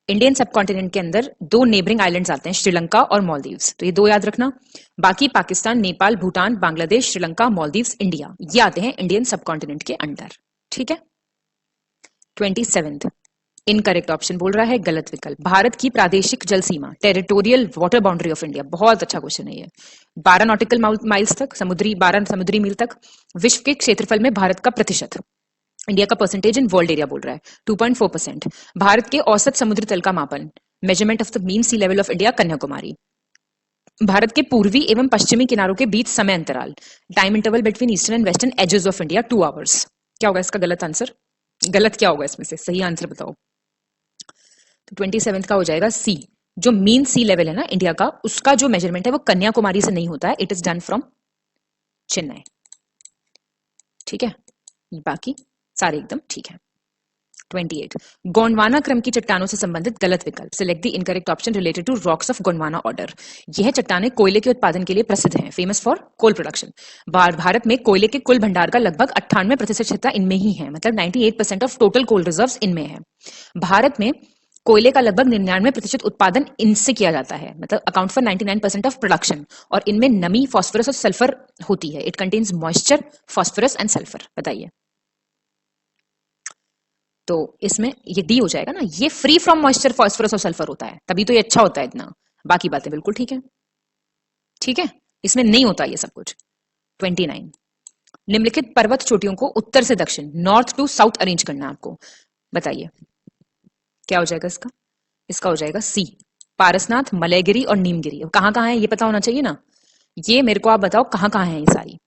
इंडियन सब कॉन्टिनेंट के अंदर 2 नेबरिंग आइलैंड्स आते हैं, श्रीलंका और मालदीव्स। तो ये 2 याद रखना। बाकी पाकिस्तान, नेपाल, भूटान, बांग्लादेश, श्रीलंका, मालदीव्स, इंडिया, ये आते हैं इंडियन सब कॉन्टिनेंट के अंडर। ठीक है। 27, इनकरेक्ट ऑप्शन बोल रहा है, गलत विकल्प। भारत की प्रादेशिक जल सीमा, territorial water boundary of India. बहुत अच्छा क्वेश्चन है ये। 12 नॉटिकल माइल्स तक, 12 समुद्री मील तक। विश्व के क्षेत्रफल में भारत का प्रतिशत, इंडिया का परसेंटेज इन वर्ल्ड एरिया बोल रहा है, 2.4%। भारत के औसत समुद्र तल का मापन, measurement of the mean sea level of India, Kanyakumari. Bharat के पूर्वी एवं पश्चिमी किनारों के बीच समय अंतराल, time interval between eastern and western edges of India, 2 hours. क्या होगा इसका गलत आंसर? गलत क्या होगा इसमें से? सही आंसर बताओ। तो 27 का हो जाएगा सी। जो मीन सी लेवल है ना इंडिया का, उसका जो मेजरमेंट है वो कन्याकुमारी से नहीं होता है, it is done from Chennai. ठीक है, बाकी सारे एकदम ठीक है। 28, गोंडवाना क्रम की चट्टानों से संबंधित गलत विकल्प। Select the incorrect option related to rocks of Gondwana order. यह चट्टानें कोयले के उत्पादन के लिए प्रसिद्ध हैं, famous for coal production. Bharat में कोयले के कुल भंडार का लगभग 98% हिस्सा इनमें ही है, मतलब 98% ऑफ टोटल कोल रिजर्व्स इनमें है। भारत में कोयले का लगभग 99% उत्पादन इनसे किया जाता है, मतलब अकाउंट फॉर 99% ऑफ प्रोडक्शन। और इनमें नमी, फास्फोरस और सल्फर होती है। It contains moisture, phosphorus and sulphur. बताइए। तो इसमें ये डी हो जाएगा ना, ये फ्री फ्रॉम मॉइस्चर, फास्फोरस और सल्फर होता है, तभी तो ये अच्छा होता है इतना। बाकी बातें बिल्कुल ठीक है, ठीक है, इसमें नहीं होता ये सब कुछ। 29, निम्नलिखित पर्वत चोटियों को उत्तर से दक्षिण, नॉर्थ टू साउथ अरेंज करना है आपको। बताइए क्या हो जाएगा इसका? इसका हो जाएगा सी, पारसनाथ, मलयगिरी और नीमगिरी। कहां कहां है ये पता होना चाहिए ना, ये मेरे को आप बताओ कहां कहां है ये सारी।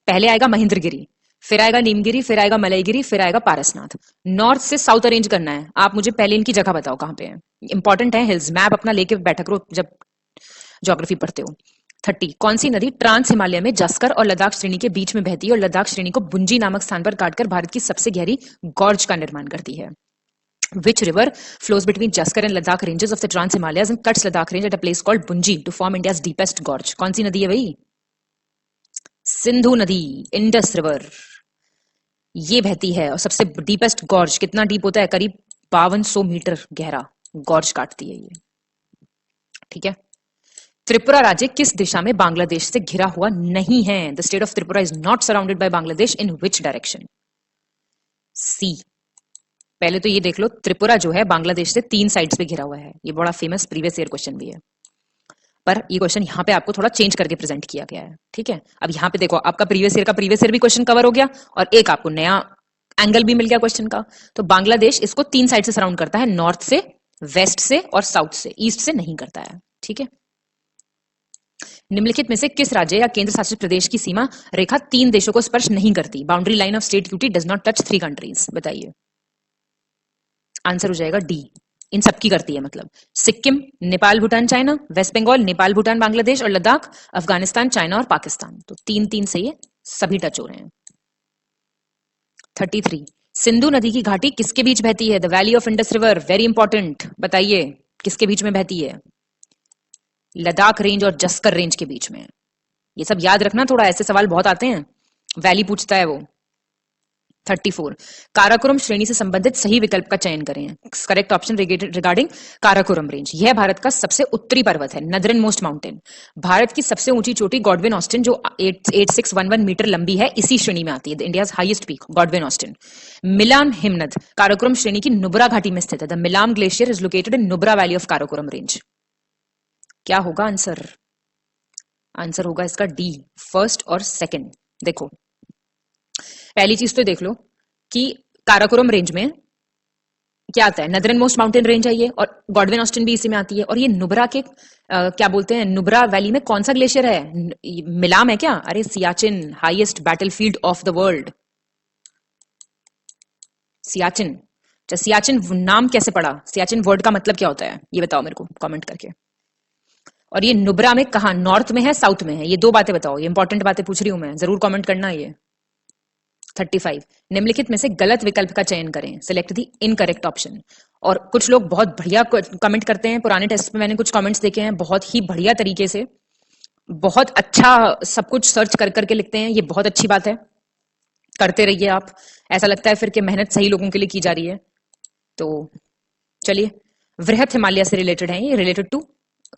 पहले आएगा महेंद्रगिरी, फिर आएगा नीमगिरी, फिर आएगा मलयगिरी, फिर आएगा पारसनाथ। नॉर्थ से साउथ अरेंज करना है, आप मुझे पहले इनकी जगह बताओ कहां पे है। इंपॉर्टेंट है, हिल्स मैप अपना लेके बैठा करो जब ज्योग्राफी पढ़ते हो। 30, कौन सी नदी ट्रांस हिमालय में जस्कर और लद्दाख श्रेणी के बीच में बहती है और लद्दाख श्रेणी को बुंजी नामक स्थान पर काटकर भारत की सबसे गहरी गॉर्ज का निर्माण करती है? Which river flows between Jaskar and Ladakh ranges of the Trans Himalayas and cuts Ladakh range at a place called Bunji to form India's deepest gorge? कौन सी नदी है भाई? सिंधु नदी, इंडस रिवर, ये बहती है और सबसे डीपेस्ट गॉर्ज, कितना डीप होता है? करीब 5200 मीटर गहरा गॉर्ज काटती है ये, ठीक है। त्रिपुरा राज्य किस दिशा में बांग्लादेश से घिरा हुआ नहीं है? The state of Tripura is not surrounded by Bangladesh in which direction? C. पहले तो ये देख लो, त्रिपुरा जो है बांग्लादेश से 3 साइड्स पे घिरा हुआ है, ये बड़ा फेमस प्रीवियस ईयर क्वेश्चन भी है, पर ये क्वेश्चन यहाँ पे आपको थोड़ा चेंज करके प्रेजेंट किया गया है, ठीक है। अब यहाँ पे देखो, आपका प्रीवियस ईयर भी क्वेश्चन कवर हो गया और एक आपको नया एंगल भी मिल गया क्वेश्चन का। तो बांग्लादेश इसको 3 साइड से सराउंड करता है, नॉर्थ से, वेस्ट से और साउथ से, ईस्ट से नहीं करता है, ठीक है। निम्नलिखित में से किस राज्य या केंद्र शासित प्रदेश की सीमा रेखा 3 देशों को स्पर्श नहीं करती? Boundary line of state UT does not touch 3 countries. बताइए, आंसर हो जाएगा डी, इन सबकी करती है, मतलब सिक्किम, नेपाल, भूटान, चाइना, वेस्ट बंगाल, नेपाल, भूटान, बांग्लादेश और लद्दाख, अफगानिस्तान, चाइना और पाकिस्तान। तो 3-3 से ये सभी टच हो रहे हैं। 33, सिंधु नदी की घाटी किसके बीच बहती है? The valley of Indus river, very important, बताइए किसके बीच में बहती है? लद्दाख रेंज और जस्कर रेंज के बीच में। ये सब याद रखना, थोड़ा ऐसे सवाल बहुत आते हैं, वैली पूछता है वो। 34, काराकोरम श्रेणी से संबंधित सही विकल्प का चयन करें। Correct option regarding Karakoram range, यह भारत का सबसे उत्तरी पर्वत है, नदरन मोस्ट माउंटेन। भारत की सबसे ऊंची चोटी गॉडविन ऑस्टिन जो 8611 मीटर लंबी है, इसी श्रेणी में आती है, India's highest peak Godwin Austen. Milam हिमनद काराकोरम श्रेणी की नुब्रा घाटी में स्थित है। The Milam glacier is located in Nubra valley of Karakoram range. क्या होगा आंसर? आंसर होगा इसका डी, फर्स्ट और सेकंड। देखो, पहली चीज तो देख लो कि काराकोरम रेंज में क्या आता है, नदरन मोस्ट माउंटेन रेंज है ये, और गॉडविन ऑस्टिन भी इसी में आती है। और ये नुब्रा के क्या बोलते हैं, नुब्रा वैली में कौन सा ग्लेशियर है? मिलाम है क्या? अरे Siachen, highest battlefield of the world, Siachen. अच्छा, सियाचिन नाम कैसे पड़ा? सियाचिन वर्ड का मतलब क्या होता है ये बताओ मेरे को कमेंट करके। और ये नुब्रा में कहा, नॉर्थ में है, साउथ में है? ये 2 बातें बताओ, ये इंपॉर्टेंट बातें पूछ रही हूं मैं, जरूर कमेंट करना ये। 35, निम्नलिखित में से गलत विकल्प का चयन करें, सिलेक्ट दी इनकरेक्ट ऑप्शन। और कुछ लोग बहुत बढ़िया कमेंट करते हैं, पुराने टेस्ट में मैंने कुछ कमेंट्स देखे हैं, बहुत ही बढ़िया तरीके से, बहुत अच्छा सब कुछ सर्च कर करके लिखते हैं, ये बहुत अच्छी बात है, करते रहिए आप। ऐसा लगता है फिर कि मेहनत सही लोगों के लिए की जा रही है। तो चलिए, वृहत हिमालय से रिलेटेड है ये, रिलेटेड टू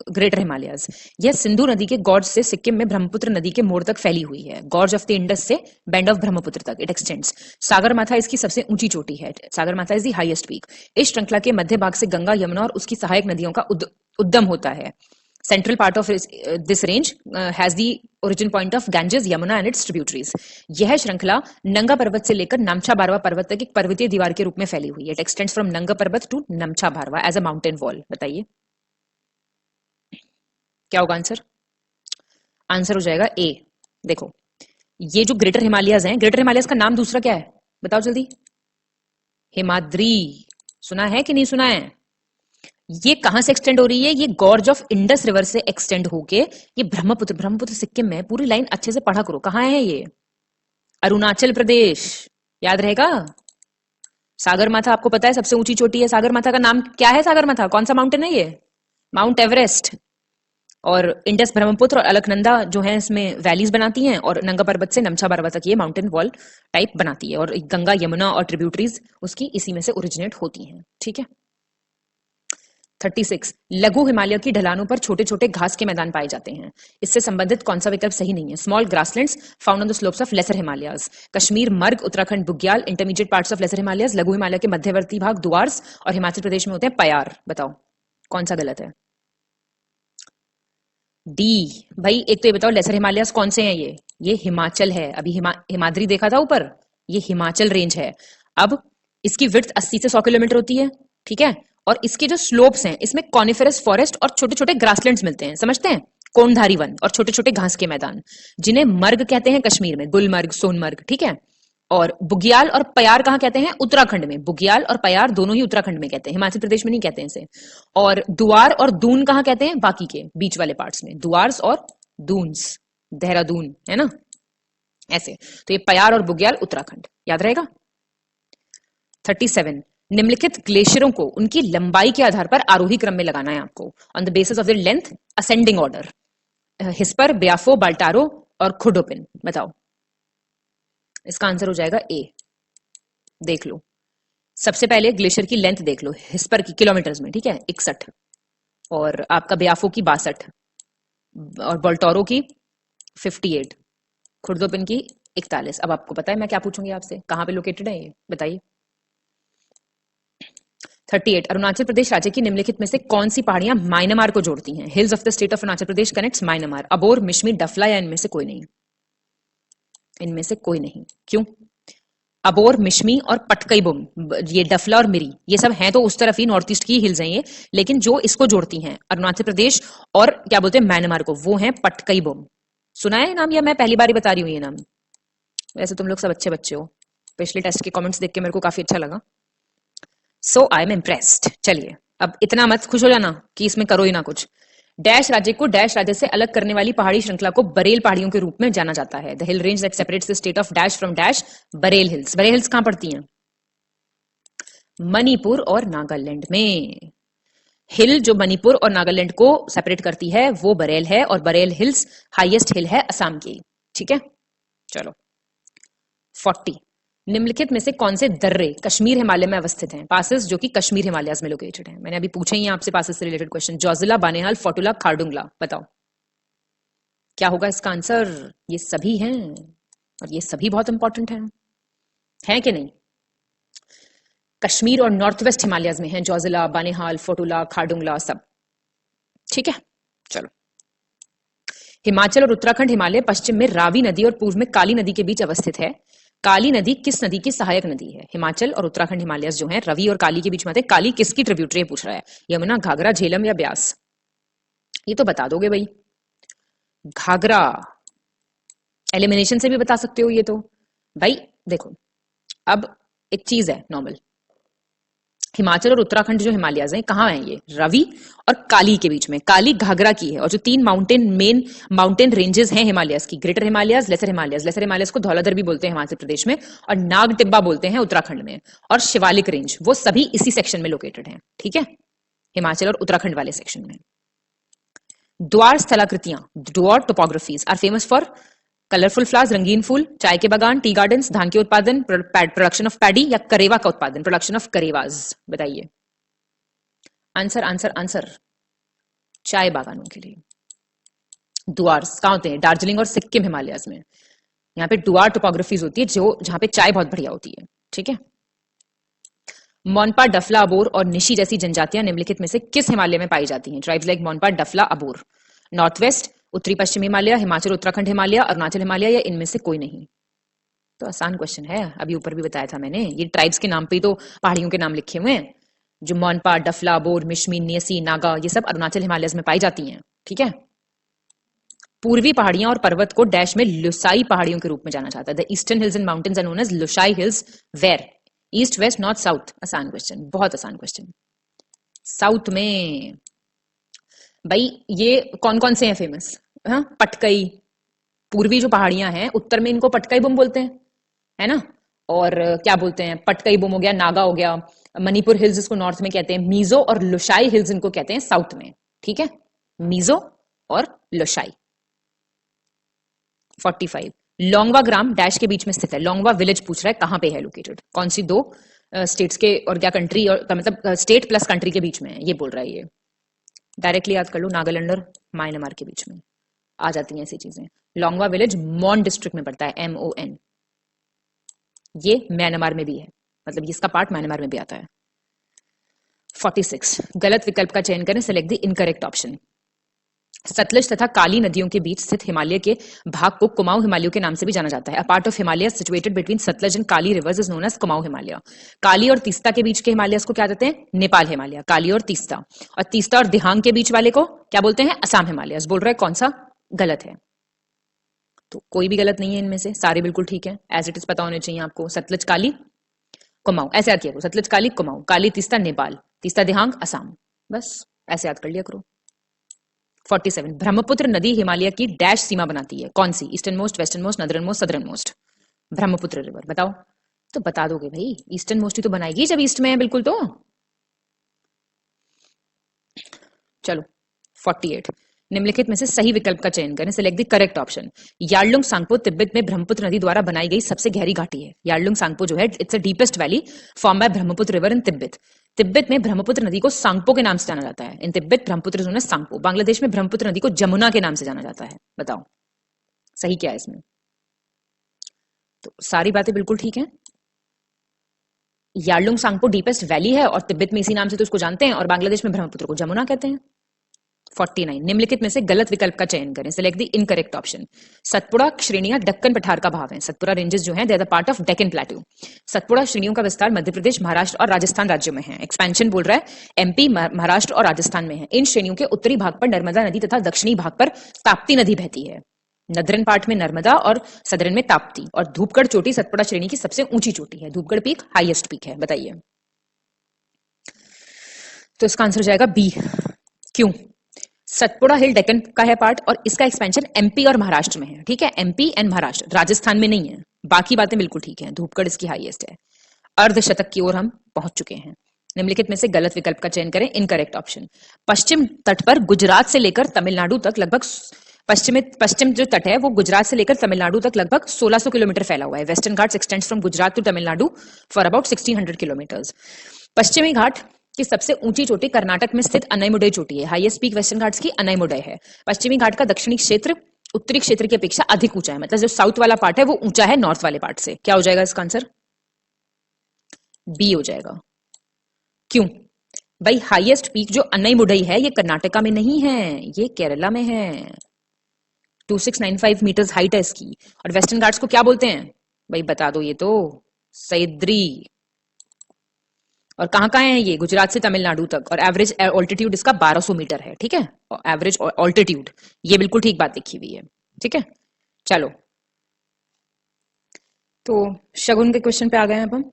ग्रेटर हिमालयस। यह सिंधु नदी के गॉर्ज से सिक्किम में ब्रह्मपुत्र नदी के मोड़ तक फैली हुई है। गॉर्ज ऑफ द इंडस से बैंड ऑफ ब्रह्मपुत्र तक इट एक्सटेंड्स। सागरमाथा इसकी सबसे ऊंची चोटी है, Sagarmatha is the highest peak. इस श्रृंखला के मध्य भाग से गंगा, यमुना और उसकी सहायक नदियों का उद्गम होता है। Central part of this range has the origin point of Ganges, Yamuna and it's tributaries. यह श्रृंखला नंगा पर्वत से लेकर नमछा बारवा पर्वत तक एक पर्वतीय दीवार के रूप में फैली हुई है। इट एक्सटेंड्स फ्रॉम नंगा पर्वत टू नमछा बारवा एज अ माउंटेन वॉल। बताइए क्या होगा आंसर? आंसर हो जाएगा ए। देखो, ये जो ग्रेटर हिमालयस हैं, ग्रेटर हिमालयस का नाम दूसरा क्या है बताओ जल्दी? हिमाद्री। सुना है कि नहीं सुना है? ये कहां से एक्सटेंड हो रही है? ये गॉर्ज ऑफ इंडस रिवर से एक्सटेंड होके ये ब्रह्मपुत्र, ब्रह्मपुत्र सिक्किम में, पूरी लाइन अच्छे से पढ़ा करो। कहां है ये? अरुणाचल प्रदेश, याद रहेगा। सागरमाथा आपको पता है सबसे ऊंची चोटी है। सागरमाथा का नाम क्या है? सागरमाथा कौन सा माउंटेन है ये? Mount Everest. और इंडस, ब्रह्मपुत्र और अलकनंदा जो है इसमें वैलीज बनाती हैं, और नंगा पर्वत से नमछा बारवा तक ये माउंटेन वॉल टाइप बनाती है। और गंगा, यमुना और ट्रिब्यूटरीज उसकी इसी में से ओरिजिनेट होती हैं, ठीक है। 36 लघु हिमालय की ढलानों पर छोटे छोटे घास के मैदान पाए जाते हैं। इससे संबंधित कौन सा विकल्प सही नहीं है? Small grasslands found on the slopes of lesser Himalayas, Kashmir marg, Uttarakhand bugyal, intermediate parts of lesser Himalayas, लघु हिमालय के मध्यवर्ती भाग दुआर्स और हिमाचल प्रदेश में होते हैं पयार। बताओ कौन सा गलत है? डी। भाई एक तो ये बताओ लेसर हिमालयाज कौन से हैं? ये हिमाचल है। अभी हिमाद्री देखा था ऊपर, ये हिमाचल रेंज है। अब इसकी विड्थ 80 से 100 किलोमीटर होती है, ठीक है, और इसके जो स्लोप्स हैं इसमें कॉनिफेरस फॉरेस्ट और छोटे छोटे ग्रासलैंड्स मिलते हैं, समझते हैं? कोणधारी वन और छोटे छोटे घास के मैदान, जिन्हें मर्ग कहते हैं कश्मीर में, गुलमर्ग, सोनमर्ग, ठीक है। और बुग्याल और पयार कहाँ कहते हैं? उत्तराखंड में। बुग्याल और पयार दोनों ही उत्तराखंड में कहते हैं, हिमाचल प्रदेश में नहीं कहते हैं इसे। और दुआर और दून कहाँ कहते हैं? बाकी के बीच वाले पार्ट्स में, दुआर्स और दून्स, देहरादून, है ना, ऐसे। तो ये पयार और बुग्याल उत्तराखंड, याद रहेगा। 37 निम्नलिखित ग्लेशियरों को उनकी लंबाई के आधार पर आरोही क्रम में लगाना है आपको, on the basis of the length ascending order. Hispar, Biafo, Baltoro और खुडोपिन। बताओ इसका आंसर हो जाएगा ए। देख लो, सबसे पहले ग्लेशियर की लेंथ देख लो, हिस्पर की किलोमीटर्स में, ठीक है, 61, और आपका ब्याफो की 62, और बाल्टारो की 58, खुर्दोपिन की 41। अब आपको पता है मैं क्या पूछूंगी आपसे, कहां पे लोकेटेड है ये बताइए। 38 अरुणाचल प्रदेश राज्य की निम्नलिखित में से कौन सी पहाड़ियां म्यांमार को जोड़ती हैं? Hills of the state of Arunachal Pradesh connects Myanmar. Abor, Mishmi, Dafla या इनमें से कोई नहीं? इनमें से कोई नहीं। क्यों? अबोर, मिश्मी और पटकईबुम, ये डफला और मिरी, ये सब हैं तो उस तरफ ही, नॉर्थ ईस्ट की हिल्स हैं ये, लेकिन जो इसको जोड़ती हैं अरुणाचल प्रदेश और क्या बोलते हैं म्यांमार को, वो है पटकईबुम। सुना है नाम या मैं पहली बार ही बता रही हूँ ये नाम? वैसे तुम लोग सब अच्छे बच्चे हो, पिछले टेस्ट के कमेंट्स देख के मेरे को काफी अच्छा लगा, सो आई एम इम्प्रेस्ड। चलिए अब इतना मत खुश हो जाना कि इसमें करो ही ना कुछ। डैश राज्य को डैश राज्य से अलग करने वाली पहाड़ी श्रृंखला को बरेल पहाड़ियों के रूप में जाना जाता है। The hill range that separates the state of dash from dash, Barail hills. Barail hills कहां पड़ती हैं? मणिपुर और नागालैंड में। हिल जो मणिपुर और नागालैंड को सेपरेट करती है वो बरेल है, और बरेल हिल्स हाईएस्ट हिल है असम की, ठीक है। चलो 40 निम्नलिखित में से कौन से दर्रे कश्मीर हिमालय में अवस्थित हैं? पासेस जो कि कश्मीर हिमालयाज में लोकेटेड हैं। मैंने अभी पूछे ही हैं आपसे पासेस से रिलेटेड क्वेश्चन। जोजिला, बानेहाल, फोटुला, खारडुंगला। बताओ क्या होगा इसका आंसर? ये सभी हैं, और ये सभी बहुत इंपॉर्टेंट हैं कि नहीं? कश्मीर और नॉर्थ वेस्ट हिमालयाज में हैं जोजिला, बानेहाल, फोटुला, खारडुंगला, सब, ठीक है। चलो हिमाचल और उत्तराखंड हिमालय पश्चिम में रावी नदी और पूर्व में काली नदी के बीच अवस्थित है। काली नदी किस नदी की सहायक नदी है? हिमाचल और उत्तराखंड हिमालय जो हैं रवि और काली के बीच में आते हैं। काली किसकी ट्रिब्यूटरी पूछ रहा है? यमुना, घाघरा, झेलम या ब्यास? ये तो बता दोगे भाई। घाघरा, एलिमिनेशन से भी बता सकते हो ये तो। भाई देखो, अब एक चीज है नॉर्मल, हिमाचल और उत्तराखंड जो हिमालयाज हैं कहाँ हैं? ये रवि और काली के बीच में। काली घाघरा की है, और जो 3 मेन माउंटेन रेंजेस हैं हिमालयाज की, greater Himalayas, lesser Himalayas. Lesser Himalayas को धौलाधर भी बोलते हैं हिमाचल प्रदेश में, और नाग टिब्बा बोलते हैं उत्तराखंड में, और शिवालिक रेंज, वो सभी इसी सेक्शन में लोकेटेड हैं, ठीक है, हिमाचल और उत्तराखंड वाले सेक्शन में। द्वार स्थलाकृतियां, Duar topographies are famous for colourful flowers, रंगीन फूल, चाय के बागान, टी गार्डन्स, धान के उत्पादन, प्रोडक्शन ऑफ पैडी या करेवा का उत्पादन, प्रोडक्शन ऑफ करेवाज। बताइए आंसर आंसर आंसर। चाय बागानों के लिए। द्वार्स कहां होते हैं? दार्जिलिंग और सिक्किम हिमालयाज में। यहाँ पे द्वार टोपोग्राफीज होती है जो जहां पे चाय बहुत बढ़िया होती है, ठीक है। मोनपा, डफला, अबोर और निशी जैसी जनजातियां निम्नलिखित में से किस हिमालय में पाई जाती हैं? Tribes like Monpa, Dafla, Abor. North west, उत्तरी पश्चिम हिमालय, हिमाचल उत्तराखंड हिमालय, अरुणाचल हिमालय या इनमें से कोई नहीं? तो आसान क्वेश्चन है, अभी ऊपर भी बताया था मैंने। ये ट्राइब्स के नाम पे तो पहाड़ियों के नाम लिखे हुए हैं, जो मोनपा, डफला, बोर, मिश्मी, नियसी, नागा, ये सब अरुणाचल हिमालय में पाई जाती हैं, ठीक है। पूर्वी पहाड़ियां और पर्वत को डैश में लुसाई पहाड़ियों के रूप में जाना जाता है। The eastern hills and mountains are known as Lushai hills, where? East, west, north, south? आसान क्वेश्चन, बहुत आसान क्वेश्चन। साउथ में। भाई ये कौन कौन से हैं फेमस? हाँ, पटकई, पूर्वी जो पहाड़ियां हैं उत्तर में इनको पटकई बुम बोलते हैं, है ना। और क्या बोलते हैं, पटकई बुम हो गया, नागा हो गया, मणिपुर हिल्स इसको नॉर्थ में कहते हैं, मीजो और लुशाई हिल्स इनको कहते हैं साउथ में, ठीक है, मीजो और लुशाई। 45 लोंगवा ग्राम डैश के बीच में स्थित है। लोंगवा विलेज पूछ रहा है कहां पे है लोकेटेड? कौन सी 2 स्टेट्स के और क्या कंट्री, और मतलब स्टेट प्लस कंट्री के बीच में है, ये बोल रहा है ये। डायरेक्टली याद कर लो, नागालैंड और म्यांमार के बीच में आ जाती हैं ऐसी चीजें। लोंगवा विलेज मॉन डिस्ट्रिक्ट में पड़ता है, MON। ये म्यांमार में भी है, मतलब इसका पार्ट म्यांमार में भी आता है। 46 गलत विकल्प का चयन करें, select the incorrect option. Sutlej तथा काली नदियों के बीच स्थित हिमालय के भाग को कुमाऊं हिमालयों के नाम से भी जाना जाता है। A part of Himalaya situated between Sutlej and Kali rivers is known as Kumaon Himalaya. Kali और तीस्ता के बीच के हिमालय को क्या कहते हैं? नेपाल हिमालय। काली और तीस्ता और दिहांग के बीच वाले को क्या बोलते हैं? असम हिमालय। बोल रहा है कौन सा गलत है? तो कोई भी गलत नहीं है इनमें से, सारे बिल्कुल ठीक है। एज इट इज पता होने चाहिए आपको। सतलज काली कुमाऊं ऐसे याद किया करो, सतलज काली कुमाऊं, काली तीस्ता नेपाल, तीस्ता दिहांग असम, बस ऐसे याद कर लिया करो। 47 ब्रह्मपुत्र नदी हिमालय की डैश सीमा बनाती है, कौन सी? Eastern most, western most, northern most, southern most. Brahmaputra river बताओ। तो बता दोगे भाई, ईस्टर्न मोस्ट ही तो बनाएगी जब ईस्ट में है बिल्कुल। तो चलो 48 निम्नलिखित में से सही विकल्प का चयन करें, select the correct option. Yarlung Tsangpo Tibet में ब्रह्मपुत्र नदी द्वारा बनाई गई सबसे गहरी घाटी है। यार्लुंग सांगपो जो है it's a deepest valley form by Brahmaputra river in Tibet. Tibet में ब्रह्मपुत्र नदी को सांगपो के नाम से जाना जाता है। इन तिब्बत ब्रह्मपुत्र जो है सांगपो। बांग्लादेश में ब्रह्मपुत्र नदी को जमुना के नाम से जाना जाता है। बताओ सही क्या है इसमें? तो सारी बातें बिल्कुल ठीक है। यार्लुंग सांगपो डीपेस्ट वैली है और तिब्बत में इसी नाम से तो उसको जानते हैं, और बांग्लादेश में ब्रह्मपुत्र को जमुना कहते हैं। 49 निम्नलिखित में से गलत विकल्प का चयन करें, select the incorrect option. Satpura श्रेणियां दक्कन पठार का भाग है। सतपुड़ा रेंजेस जो हैं they are the part of Deccan plateau. Satpura श्रेणियों का विस्तार मध्य प्रदेश, महाराष्ट्र और राजस्थान राज्यों में है। एक्सपेंशन बोल रहा है MP, महाराष्ट्र और राजस्थान में है। इन श्रेणियों के उत्तरी भाग पर नर्मदा नदी तथा दक्षिणी भाग पर ताप्ती नदी बहती है। नदरन पार्ट में नर्मदा और सदरन में ताप्ती। और धूपगढ़ चोटी सतपुड़ा श्रेणी की सबसे ऊंची चोटी है। धूपगढ़ पीक हाईएस्ट पीक है। बताइए, तो इसका आंसर हो जाएगा बी। क्यों? सतपुड़ा हिल डेक्कन का है पार्ट, और इसका एक्सपेंशन MP और महाराष्ट्र में है। ठीक है, MP एंड महाराष्ट्र, राजस्थान में नहीं है। बाकी बातें बिल्कुल ठीक है। धूपगढ़ इसकी हाईएस्ट है। अर्धशतक की ओर हम पहुंच चुके हैं। निम्नलिखित में से गलत विकल्प का चयन करें, इनकरेक्ट ऑप्शन। पश्चिम तट पर गुजरात से लेकर तमिलनाडु तक लगभग पश्चिम जो तट है वो गुजरात से लेकर तमिलनाडु तक लगभग 1600 किलोमीटर फैला हुआ है। Western Ghats extends from Gujarat to Tamil Nadu for about 1600 kilometres. पश्चिमी घाट की सबसे ऊंची चोटी कर्नाटक में स्थित अनाईमुडई चोटी है। हाईएस्ट पीक वेस्टर्न घाट्स की अनाईमुडई है। पश्चिमी घाट का दक्षिणी क्षेत्र उत्तरी क्षेत्र की अपेक्षा अधिक ऊंचा है, मतलब जो साउथ वाला पार्ट है वो ऊंचा है नॉर्थ वाले पार्ट से। क्या हो जाएगा इसका आंसर? बी हो जाएगा। क्यों भाई? हाईएस्ट पीक जो अनाईमुडई है ये कर्नाटका में नहीं है, ये केरला में है। 2695 मीटर्स हाइट है इसकी। और वेस्टर्न घाट्स को क्या बोलते हैं भाई? बता दो ये तो। सह्याद्री। और कहां है ये? गुजरात से तमिलनाडु तक। और एवरेज ऑल्टीट्यूड इसका 1200 मीटर है। ठीक है, एवरेज ऑल्टीट्यूड, ये बिल्कुल ठीक बात लिखी हुई है। ठीक है, चलो तो शगुन के क्वेश्चन पे आ गए हैं अब हम।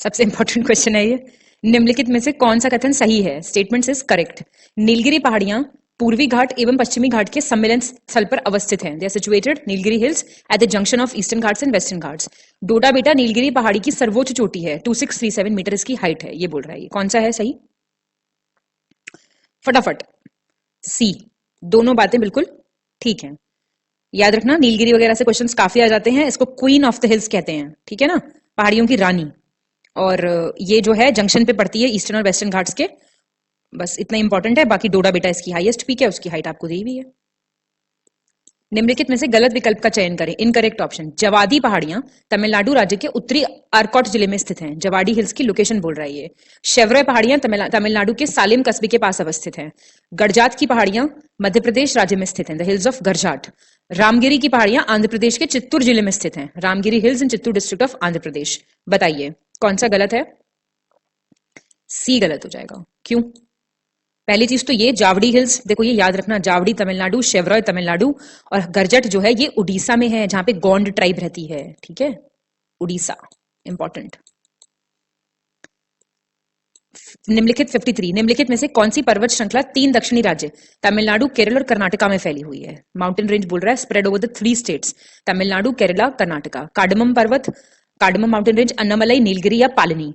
सबसे इंपॉर्टेंट क्वेश्चन है ये। निम्नलिखित में से कौन सा कथन सही है? Statement is correct. नीलगिरी पहाड़ियां पूर्वी घाट एवं पश्चिमी घाट के सम्मिलन स्थल पर अवस्थित हैं। They are situated Nilgiri hills at the junction of Eastern Ghats and Western Ghats. Dodda Betta Nilgiri पहाड़ी की सर्वोच्च चोटी है। 2637 मीटर इसकी हाइट है, ये बोल रहा है। ये कौन सा है सही? फटाफट सी। दोनों बातें बिल्कुल ठीक है। याद रखना, नीलगिरी वगैरह से क्वेश्चंस काफी आ जाते हैं। इसको क्वीन ऑफ द हिल्स कहते हैं। ठीक है ना, पहाड़ियों की रानी। और ये जो है जंक्शन पे पड़ती है ईस्टर्न और वेस्टर्न घाट्स के। बस इतना इंपॉर्टेंट है। बाकी डोडा बेटा इसकी हाईएस्ट पीक है, उसकी हाइट आपको दी हुई है। निम्नलिखित में से गलत विकल्प का चयन करें, इनकरेक्ट ऑप्शन। जवादी पहाड़ियां तमिलनाडु राज्य के उत्तरी आरकॉट जिले में स्थित हैं। जवाडी हिल्स की लोकेशन बोल रहा है ये। शेवरॉय पहाड़ियां तमिलनाडु के सालेम कस्बे के पास अवस्थित हैं। गड़जात की पहाड़ियां मध्य प्रदेश राज्य में स्थित हैं, द हिल्स ऑफ गड़जाट। रामगिरी की पहाड़ियां आंध्र प्रदेश के चित्तूर जिले में स्थित हैं। Ramagiri hills in Chittoor district of Andhra Pradesh. बताइए कौन सा गलत है? सी गलत हो जाएगा। क्यों? पहली चीज तो ये जावड़ी हिल्स, देखो ये याद रखना, जावड़ी तमिलनाडु, शेवरॉय तमिलनाडु, और गरजट जो है ये उड़ीसा में है, जहां पे गोंड ट्राइब रहती है। ठीक है, उड़ीसा इंपॉर्टेंट। निम्नलिखित 53 निम्नलिखित में से कौन सी पर्वत श्रृंखला 3 दक्षिणी राज्य तमिलनाडु, केरल और कर्नाटका में फैली हुई है? माउंटेन रेंज बोल रहा है spread over the 3 states Tamil Nadu, Kerala, Karnataka. Cardamom पर्वत, cardamom mountain range, Annamalai, Nilgiri या पालनी।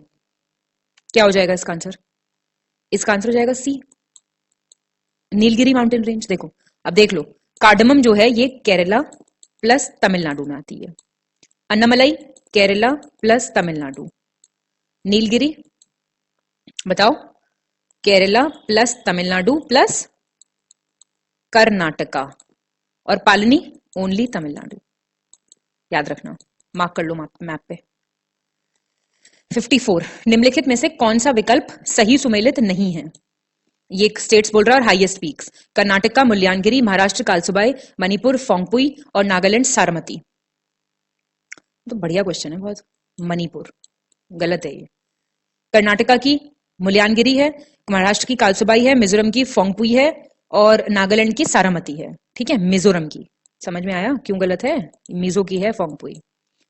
क्या हो जाएगा इसका आंसर? इसका आंसर हो जाएगा सी, नीलगिरी माउंटेन रेंज। देखो अब देख लो, कार्डमम जो है ये केरला प्लस तमिलनाडु में आती है। अन्नामलाई केरला प्लस तमिलनाडु। नीलगिरी बताओ केरला प्लस तमिलनाडु प्लस कर्नाटका, और पालनी ओनली तमिलनाडु। याद रखना, मार्क कर लो मैप पे। 54, निम्नलिखित में से कौन सा विकल्प सही सुमेलित नहीं है? ये स्टेट्स बोल रहा है और हाईएस्ट पीक्स, कर्नाटका मुल्यानगिरी, महाराष्ट्र कालसुबाई, मणिपुर फोंगपुई और नागालैंड सारमती। तो बढ़िया क्वेश्चन है बहुत। मणिपुर गलत है ये। कर्नाटका की मुल्यानगिरी है, महाराष्ट्र की कालसुबाई है, मिजोरम की फोंगपुई है और नागालैंड की सारामती है। ठीक है, मिजोरम की। समझ में आया क्यों गलत है? मिजो की है फोंगपुई।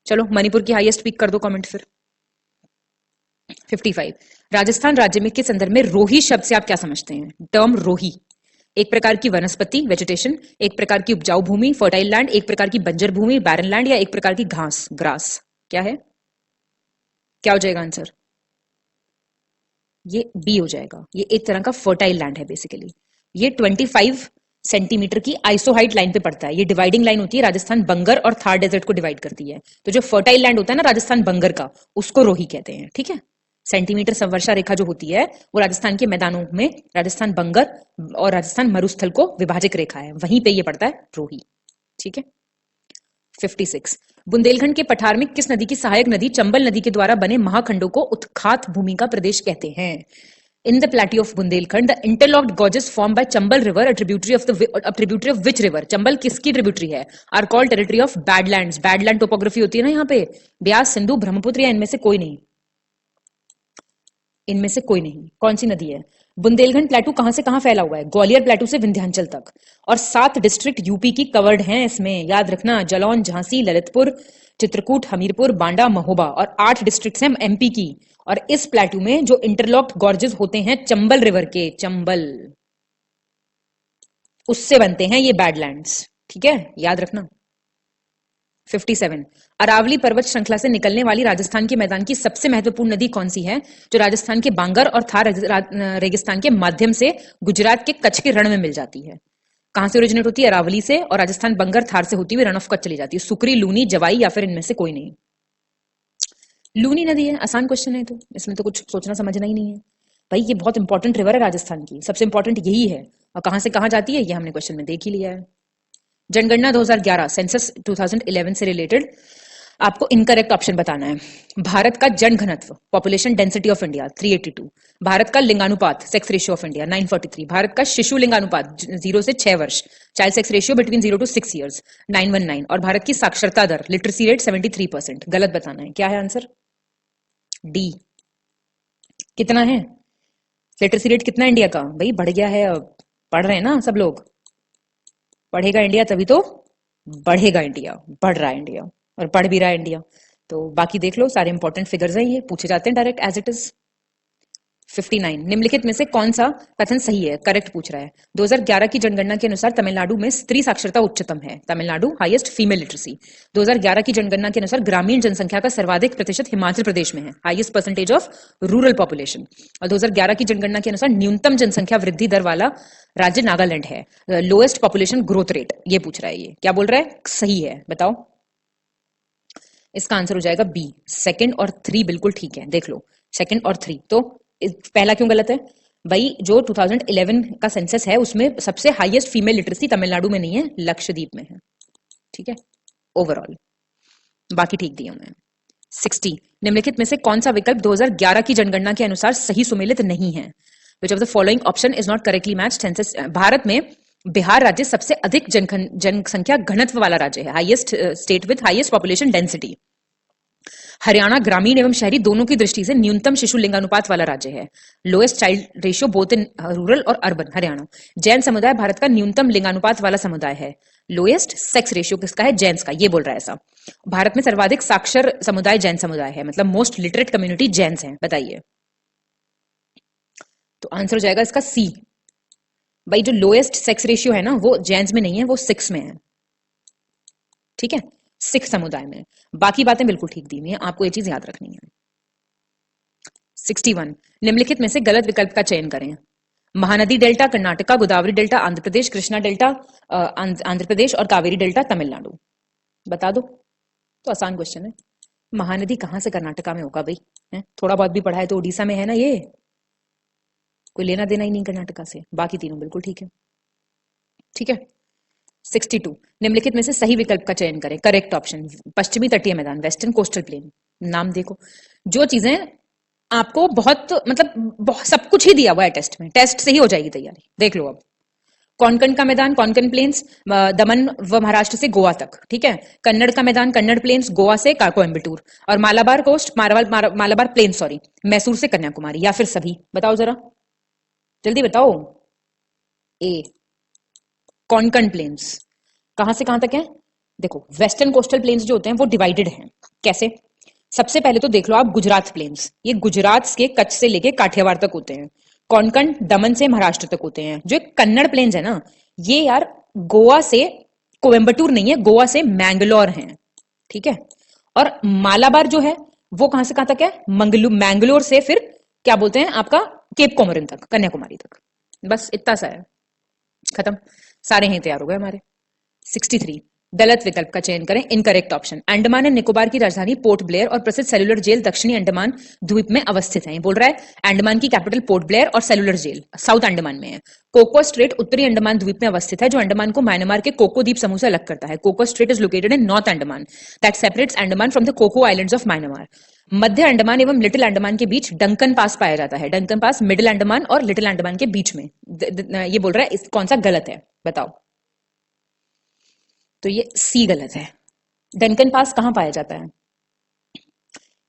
चलो मणिपुर की हाईएस्ट पीक कर दो कमेंट फिर। 55, राजस्थान राज्य में के संदर्भ में रोही शब्द से आप क्या समझते हैं? टर्म रोही एक प्रकार की वनस्पति वेजिटेशन, एक प्रकार की उपजाऊ भूमि फर्टाइल लैंड, एक प्रकार की बंजर भूमि बैरन लैंड, या एक प्रकार की घास ग्रास। क्या है, क्या हो जाएगा आंसर? ये बी हो जाएगा। ये एक तरह का फर्टाइल लैंड है बेसिकली। ये 25 सेंटीमीटर की आइसोहाइट लाइन पे पड़ता है। ये डिवाइडिंग लाइन होती है, राजस्थान बंगर और थार डेजर्ट को डिवाइड करती है। तो जो फर्टाइल लैंड होता है ना राजस्थान बंगर का, उसको रोही कहते हैं। ठीक है, सेंटीमीटर संवर्षा रेखा जो होती है वो राजस्थान के मैदानों में राजस्थान बंगर और राजस्थान मरुस्थल को विभाजक रेखा है, वहीं पे ये पड़ता है रोही। ठीक है। 56, बुंदेलखंड के पठार में किस नदी की सहायक नदी चंबल नदी के द्वारा बने महाखंडों को उत्खात भूमि का प्रदेश कहते हैं? In the plateau of Bundelkhand, the interlocked gorges formed by Chambal River, a tributary of which river? Chambal किसकी ट्रिब्यूटरी है? Are called territory of badlands. Badland topography होती है ना यहाँ पे, ब्यास सिंधु ब्रह्मपुत्र, या इनमें से कोई नहीं? इनमें से कोई नहीं। कौन सी नदी है? बुंदेलखंड प्लेटू कहां से कहां फैला हुआ है? ग्वालियर प्लेटू से विंध्याचल तक, और 7 डिस्ट्रिक्ट यूपी की कवर्ड हैं इसमें। याद रखना, जालौन, झांसी, ललितपुर, चित्रकूट, हमीरपुर, बांडा, महोबा, और 8 डिस्ट्रिक्ट हैं एमपी की। और इस प्लेटू में जो इंटरलॉक्ड गॉर्जेस होते हैं चंबल रिवर के, चंबल, उससे बनते हैं ये बैडलैंड्स। ठीक है, याद रखना। 57, अरावली पर्वत श्रृंखला से निकलने वाली राजस्थान के मैदान की सबसे महत्वपूर्ण नदी कौन सी है, जो राजस्थान के बांगर और थार रेगिस्तान के माध्यम से गुजरात के कच्छ के रण में मिल जाती है? कहां से ओरिजिनेट होती है? अरावली से, और राजस्थान बंगर थार से होती हुई रन ऑफ कच्छ चली जाती है। सुकरी, लूनी, जवाई, या फिर इनमें से कोई नहीं? लूनी नदी है। आसान क्वेश्चन है, तो इसमें तो कुछ सोचना समझना ही नहीं है भाई। ये बहुत इंपॉर्टेंट रिवर है राजस्थान की, सबसे इंपॉर्टेंट यही है। और कहां से कहां जाती है ये हमने क्वेश्चन में देख ही लिया है। जनगणना 2011 सेंसस 2011 से रिलेटेड आपको इनकरेक्ट ऑप्शन बताना है। भारत का जनघनत्व population density of India 382, Bharat का लिंगानुपात sex ratio of India 943, Bharat का शिशु लिंगानुपात 0 से 6 वर्ष child sex ratio between 0 to 6 years 919, और भारत की साक्षरता दर लिटरेसी रेट 73%। गलत बताना है। क्या है आंसर? डी। कितना है लिटरेसी रेट? कितना इंडिया का? भाई बढ़ गया है, अब पढ़ रहे हैं ना सब लोग। पढ़ेगा इंडिया तभी तो बढ़ेगा इंडिया, बढ़ रहा है इंडिया और पढ़ भी रहा है इंडिया। तो बाकी देख लो, सारे इंपॉर्टेंट फिगर्स हैं, ये पूछे जाते हैं डायरेक्ट एज इट इज। 59, निम्नलिखित में से कौन सा कथन सही है? करेक्ट पूछ रहा है। 2011 की जनगणना के अनुसार तमिलनाडु में स्त्री साक्षरता उच्चतम है। Tamil Nadu highest female literacy. 2011 की जनगणना के अनुसार ग्रामीण जनसंख्या का सर्वाधिक प्रतिशत हिमाचल प्रदेश में है, highest percentage of rural population. और 2011 की जनगणना के अनुसार न्यूनतम जनसंख्या वृद्धि दर वाला राज्य नागालैंड है, लोएस्ट पॉपुलेशन ग्रोथ रेट। ये पूछ रहा है, ये क्या बोल रहा है? सही है, बताओ। इसका आंसर हो जाएगा बी। सेकंड और 3 बिल्कुल ठीक है। देख लो, सेकंड और 3। तो पहला क्यों गलत है भाई? जो 2011 का सेंसस है उसमें सबसे हाईएस्ट फीमेल लिटरेसी तमिलनाडु में नहीं है, लक्षद्वीप में है। ठीक है, ओवरऑल बाकी ठीक दिया मैं। 60, निम्नलिखित में से कौन सा विकल्प 2011 की जनगणना के अनुसार सही सुमेलित नहीं है? विच of the following option is not correctly matched census. Bharat में बिहार राज्य सबसे अधिक जनसंख्या घनत्व वाला राज्य है, highest state with highest population density. Haryana ग्रामीण एवं शहरी दोनों की दृष्टि से न्यूनतम शिशु लिंगानुपात वाला राज्य है, lowest child ratio both in rural और अर्बन, हरियाणा। जैन समुदाय भारत का न्यूनतम लिंगानुपात वाला समुदाय है, लोएस्ट सेक्स रेशियो किसका है? जैन्स का। ये बोल रहा है ऐसा। भारत में सर्वाधिक साक्षर समुदाय जैन समुदाय है, मतलब मोस्ट लिटरेट कम्युनिटी जैन्स है। बताइए, तो आंसर हो जाएगा इसका सी। भाई जो लोएस्ट सेक्स रेशियो है ना वो जैन्स में नहीं है, वो 6 में है। ठीक है, 6 समुदाय में। बाकी बातें बिल्कुल ठीक दी हुई है, आपको ये चीज याद रखनी है। 61, निम्नलिखित में से गलत विकल्प का चयन करें। Mahanadi delta Karnataka, Godavari delta Andhra Pradesh, Krishna delta Andhra Pradesh, और कावेरी डेल्टा तमिलनाडु। बता दो। तो आसान क्वेश्चन है। महानदी कहां से कर्नाटका में होगा भाई? थोड़ा बहुत भी पढ़ा है तो उड़ीसा में है ना ये। कोई लेना देना ही नहीं कर्नाटका से, बाकी तीनों बिल्कुल ठीक है। ठीक है। 62 निम्नलिखित में से सही विकल्प का चयन करें। करेक्ट ऑप्शन पश्चिमी तटीय मैदान, वेस्टर्न कोस्टल प्लेन। नाम देखो, जो चीजें आपको सब कुछ ही दिया हुआ है टेस्ट में, टेस्ट से ही हो जाएगी तैयारी। देख लो अब, कोंकण का मैदान, कोंकण प्लेन्स, दमन व महाराष्ट्र से गोवा तक, ठीक है। कन्नड़ का मैदान, कन्नड़ प्लेन्स, गोवा से कोयम्बटूर, और Malabar coast, Malabar plain sorry, Mysore से कन्याकुमारी, या फिर सभी। बताओ जरा, जल्दी बताओ। ए कोंकण प्लेन्स कहां से कहां तक है? देखो, वेस्टर्न कोस्टल प्लेन्स जो होते हैं वो डिवाइडेड हैं। कैसे? सबसे पहले तो देख लो आप गुजरात प्लेन्स, ये गुजरात के कच्छ से लेके काठियावाड़ तक होते हैं। कोंकण दमन से महाराष्ट्र तक होते हैं। जो कन्नड़ प्लेन्स है ना, ये यार गोवा से कोयम्बटूर नहीं है, गोवा से मैंगलोर है, ठीक है। और मालाबार जो है वो कहां से कहां तक है? मैंगलोर से फिर क्या बोलते हैं आपका, केप कोमोरिन तक, कन्याकुमारी तक। बस इतना सा है, खत्म, सारे ही तैयार हो गए हमारे। 63 गलत विकल्प का चयन करें। Incorrect option Andaman and Nicobar की राजधानी पोर्ट ब्लेयर और प्रसिद्ध सेलुलर जेल दक्षिणी अंडमान द्वीप में अवस्थित है। ये बोल रहा है अंडमान की कैपिटल पोर्ट ब्लेयर और सेलुलर जेल साउथ अंडमान में है। कोको स्ट्रेट उत्तरी अंडमान द्वीप में अवस्थित है, जो अंडमान को म्यांमार के कोको द्वीप समूह से अलग करता है। Coco strait is located in north Andaman that separates Andaman from the Coco islands of Myanmar. मध्य अंडमान एवं लिटिल अंडमान के बीच डंकन पास पाया जाता है। डंकन पास मिडिल अंडमान और लिटिल अंडमान के बीच में। ये बोल रहा है कौन सा गलत है, बताओ। तो ये सी गलत है। डंकन पास कहां पाया जाता है?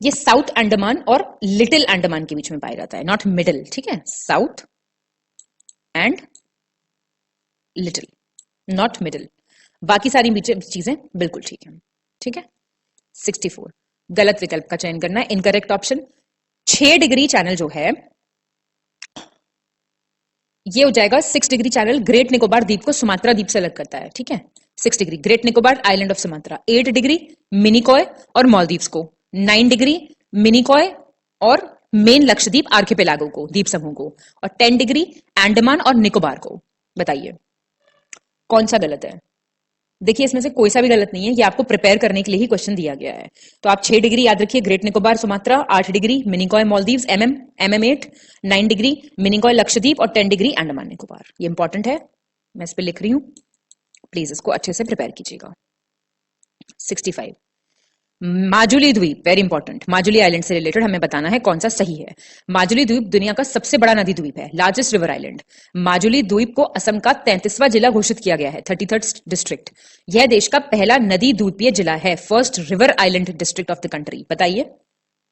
ये साउथ अंडमान और लिटिल अंडमान के बीच में पाया जाता है, नॉट मिडिल, ठीक है। South and little, not middle. बाकी सारी चीजें बिल्कुल ठीक है, ठीक है। 64 गलत विकल्प का चयन करना है। इनकरेक्ट ऑप्शन 6 डिग्री चैनल जो है ये हो जाएगा 6 डिग्री चैनल ग्रेट निकोबार द्वीप को सुमात्रा द्वीप से अलग करता है, ठीक है। 6 degree great Nicobar island of Sumatra, 8 degree Minicoy और मालदीव्स को, 9 डिग्री मिनिकॉय और मेन लक्षद्वीप आर्किपेलागो को, द्वीप समूह को, और 10 डिग्री अंडमान और निकोबार को। बताइए कौन सा गलत है? देखिए इसमें से कोई सा भी गलत नहीं है, ये आपको प्रिपेयर करने के लिए ही क्वेश्चन दिया गया है। तो आप 6 डिग्री याद रखिए great Nicobar Sumatra, 8 degree Minicoy Maldives MM8, 9 degree Minicoy Lakshadweep और 10 डिग्री अंडमान निकोबार। ये इंपॉर्टेंट है, मैं इस पे लिख रही हूं, प्लीज इसको अच्छे से प्रिपेयर कीजिएगा। 65 माजुली द्वीप, वेरी इंपॉर्टेंट, माजुली आइलैंड से रिलेटेड हमें बताना है कौन सा सही है। माजुली द्वीप दुनिया का सबसे बड़ा नदी द्वीप है, लार्जेस्ट रिवर आइलैंड। माजुली द्वीप को असम का 33वां जिला घोषित किया गया है, 33rd डिस्ट्रिक्ट। यह देश का पहला नदी द्वीपीय जिला है, first river island district of the country. बताइए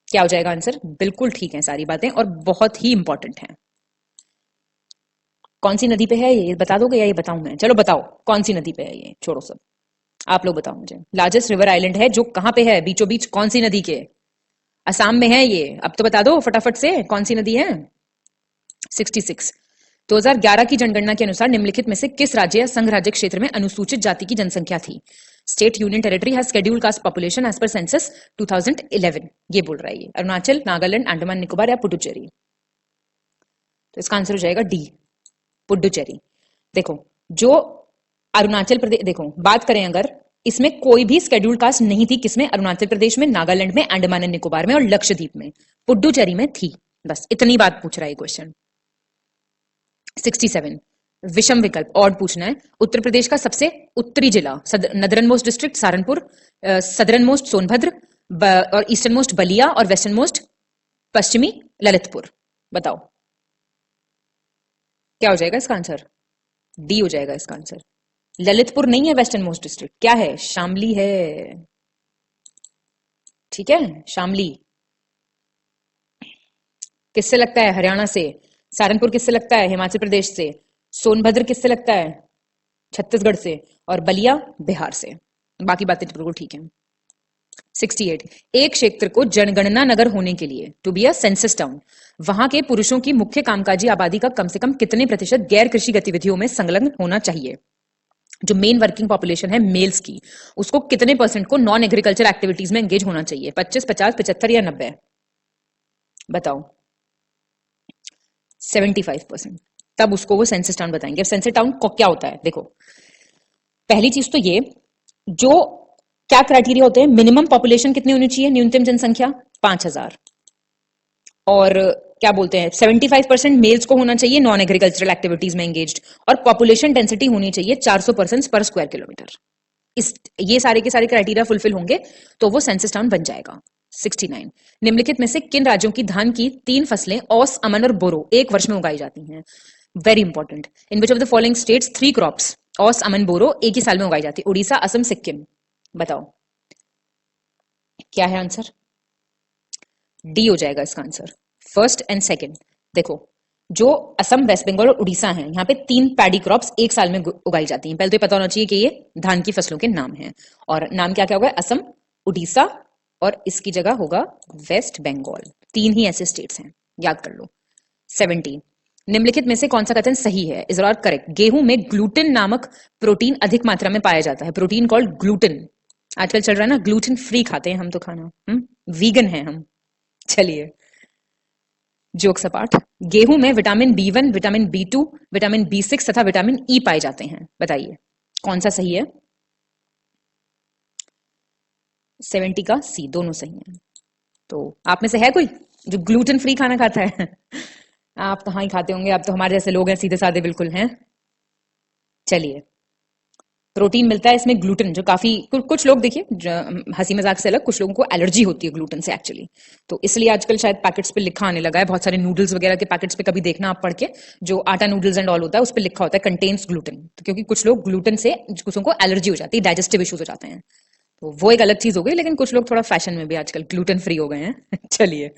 क्या हो जाएगा आंसर? बिल्कुल ठीक है सारी बातें, और बहुत ही इंपॉर्टेंट है। कौन सी नदी पे है ये बता दोगे या ये बताऊं मैं? चलो बताओ कौन सी नदी पे है ये, छोड़ो सब, आप लोग बताओ मुझे। लार्जेस्ट रिवर आइलैंड है जो कहां पे है? बीचों बीच कौन सी नदी के? असम में है ये, अब तो बता दो फटाफट से कौन सी नदी है। 66 2011 की जनगणना के अनुसार निम्नलिखित में से किस राज्य या संघ राज्य क्षेत्र में अनुसूचित जाति की जनसंख्या थी? State union territory has scheduled caste population as per census 2011। ये बोल रहा है ये अरुणाचल, नागालैंड, अंडमान निकोबार या पुडुचेरी। तो इसका आंसर हो जाएगा डी, पुडुचेरी। देखो जो अरुणाचल प्रदेश, देखो बात करें अगर इसमें कोई भी शेड्यूल्ड कास्ट नहीं थी, किसमें? अरुणाचल प्रदेश में, नागालैंड में, अंडमान एंड निकोबार में और लक्षद्वीप में। पुडुचेरी में थी, बस इतनी बात पूछ रहा है क्वेश्चन। 67 विषम विकल्प और पूछना है। उत्तर प्रदेश का सबसे उत्तरी जिला, नदरन most district Saharanpur, southern most Sonbhadra, और ईस्टर्न मोस्ट बलिया, और वेस्टर्न मोस्ट पश्चिमी ललितपुर। बताओ क्या हो जाएगा इसका आंसर? डी हो जाएगा इसका आंसर। ललितपुर नहीं है वेस्टर्न मोस्ट डिस्ट्रिक्ट, क्या है? शामली है, ठीक है, शामली। किससे लगता है? हरियाणा से। सहारनपुर किससे लगता है? हिमाचल प्रदेश से। सोनभद्र किससे लगता है? छत्तीसगढ़ से। और बलिया बिहार से। बाकी बातें बिल्कुल ठीक है। 68 एक क्षेत्र को जनगणना नगर होने के लिए, to be a census town, वहां के पुरुषों की मुख्य कामकाजी आबादी का कम से कम कितने प्रतिशत गैर कृषि गतिविधियों में संलग्न होना चाहिए? जो मेन वर्किंग पॉपुलेशन है मेल्स की, उसको कितने परसेंट को नॉन एग्रीकल्चर एक्टिविटीज में एंगेज होना चाहिए? 25, 50, 75 या 90? बताओ। 75%, तब उसको वो सेंसस टाउन बताएंगे। अब सेंसस टाउन को क्या होता है? देखो पहली चीज तो ये, जो क्या क्राइटेरिया होते हैं? मिनिमम पॉपुलेशन कितनी होनी चाहिए? न्यूनतम जनसंख्या 5000, और क्या बोलते हैं 75% मेल्स को होना चाहिए नॉन एग्रीकल्चरल एक्टिविटीज में एंगेज्ड, और पॉपुलेशन डेंसिटी होनी चाहिए 400 पर्सन पर स्क्वायर किलोमीटर। इस ये सारे के सारे क्राइटेरिया फुलफिल होंगे तो वो सेंसस टाउन बन जाएगा। 69, निम्नलिखित में से किन राज्यों की धान की 3 फसलें औस, अमन और बोरो एक वर्ष में उगाई जाती हैं? Very important. In which of the following states 3 crops Aus, Aman, Boro एक ही साल में उगाई जाती है? उड़ीसा, असम, सिक्किम। बताओ क्या है आंसर? डी हो जाएगा इसका आंसर, फर्स्ट एंड सेकंड। देखो जो असम, वेस्ट बंगाल और उड़ीसा हैं, यहाँ पे 3 पैडी क्रॉप्स एक साल में उगाई जाती हैं। पहले तो ये पता होना चाहिए कि ये धान की फसलों के नाम हैं, और नाम क्या क्या होगा? असम, उड़ीसा और इसकी जगह होगा वेस्ट बंगाल। 3 ही ऐसे स्टेट्स हैं, याद कर लो। 17, निम्नलिखित में से कौन सा कथन सही है? Is all correct. गेहूं में ग्लूटेन नामक प्रोटीन अधिक मात्रा में पाया जाता है। Protein called gluten. आजकल चल रहा है ना ग्लूटेन फ्री खाते हैं हम तो खाना, वीगन है हम। चलिए जोक सपाट। गेहूं में vitamin B1, vitamin B2, vitamin B6 तथा विटामिन E पाए जाते हैं। बताइए कौन सा सही है? 70 का सी, दोनों सही हैं। तो आप में से है कोई जो ग्लूटेन फ्री खाना खाता है? आप कहाँ ही खाते होंगे, आप तो हमारे जैसे लोग हैं, सीधे साधे बिल्कुल हैं। चलिए प्रोटीन मिलता है इसमें ग्लूटेन, जो काफी कुछ लोग देखिए हंसी मजाक से अलग, कुछ लोगों को एलर्जी होती है ग्लूटेन से एक्चुअली, तो इसलिए आजकल शायद पैकेट्स पे लिखा आने लगा है। बहुत सारे नूडल्स वगैरह के पैकेट्स पे कभी देखना आप पढ़ के, जो आटा नूडल्स एंड ऑल होता है उस पर लिखा होता है कंटेन्स ग्लूटेन, तो क्योंकि कुछ लोग ग्लूटेन से कुछ को एलर्जी हो जाती है, डाइजेस्टिव इश्यूज हो जाते हैं, तो वो एक अलग चीज हो गई। लेकिन कुछ लोग थोड़ा फैशन में भी आजकल ग्लूटेन फ्री हो गए हैं। चलिए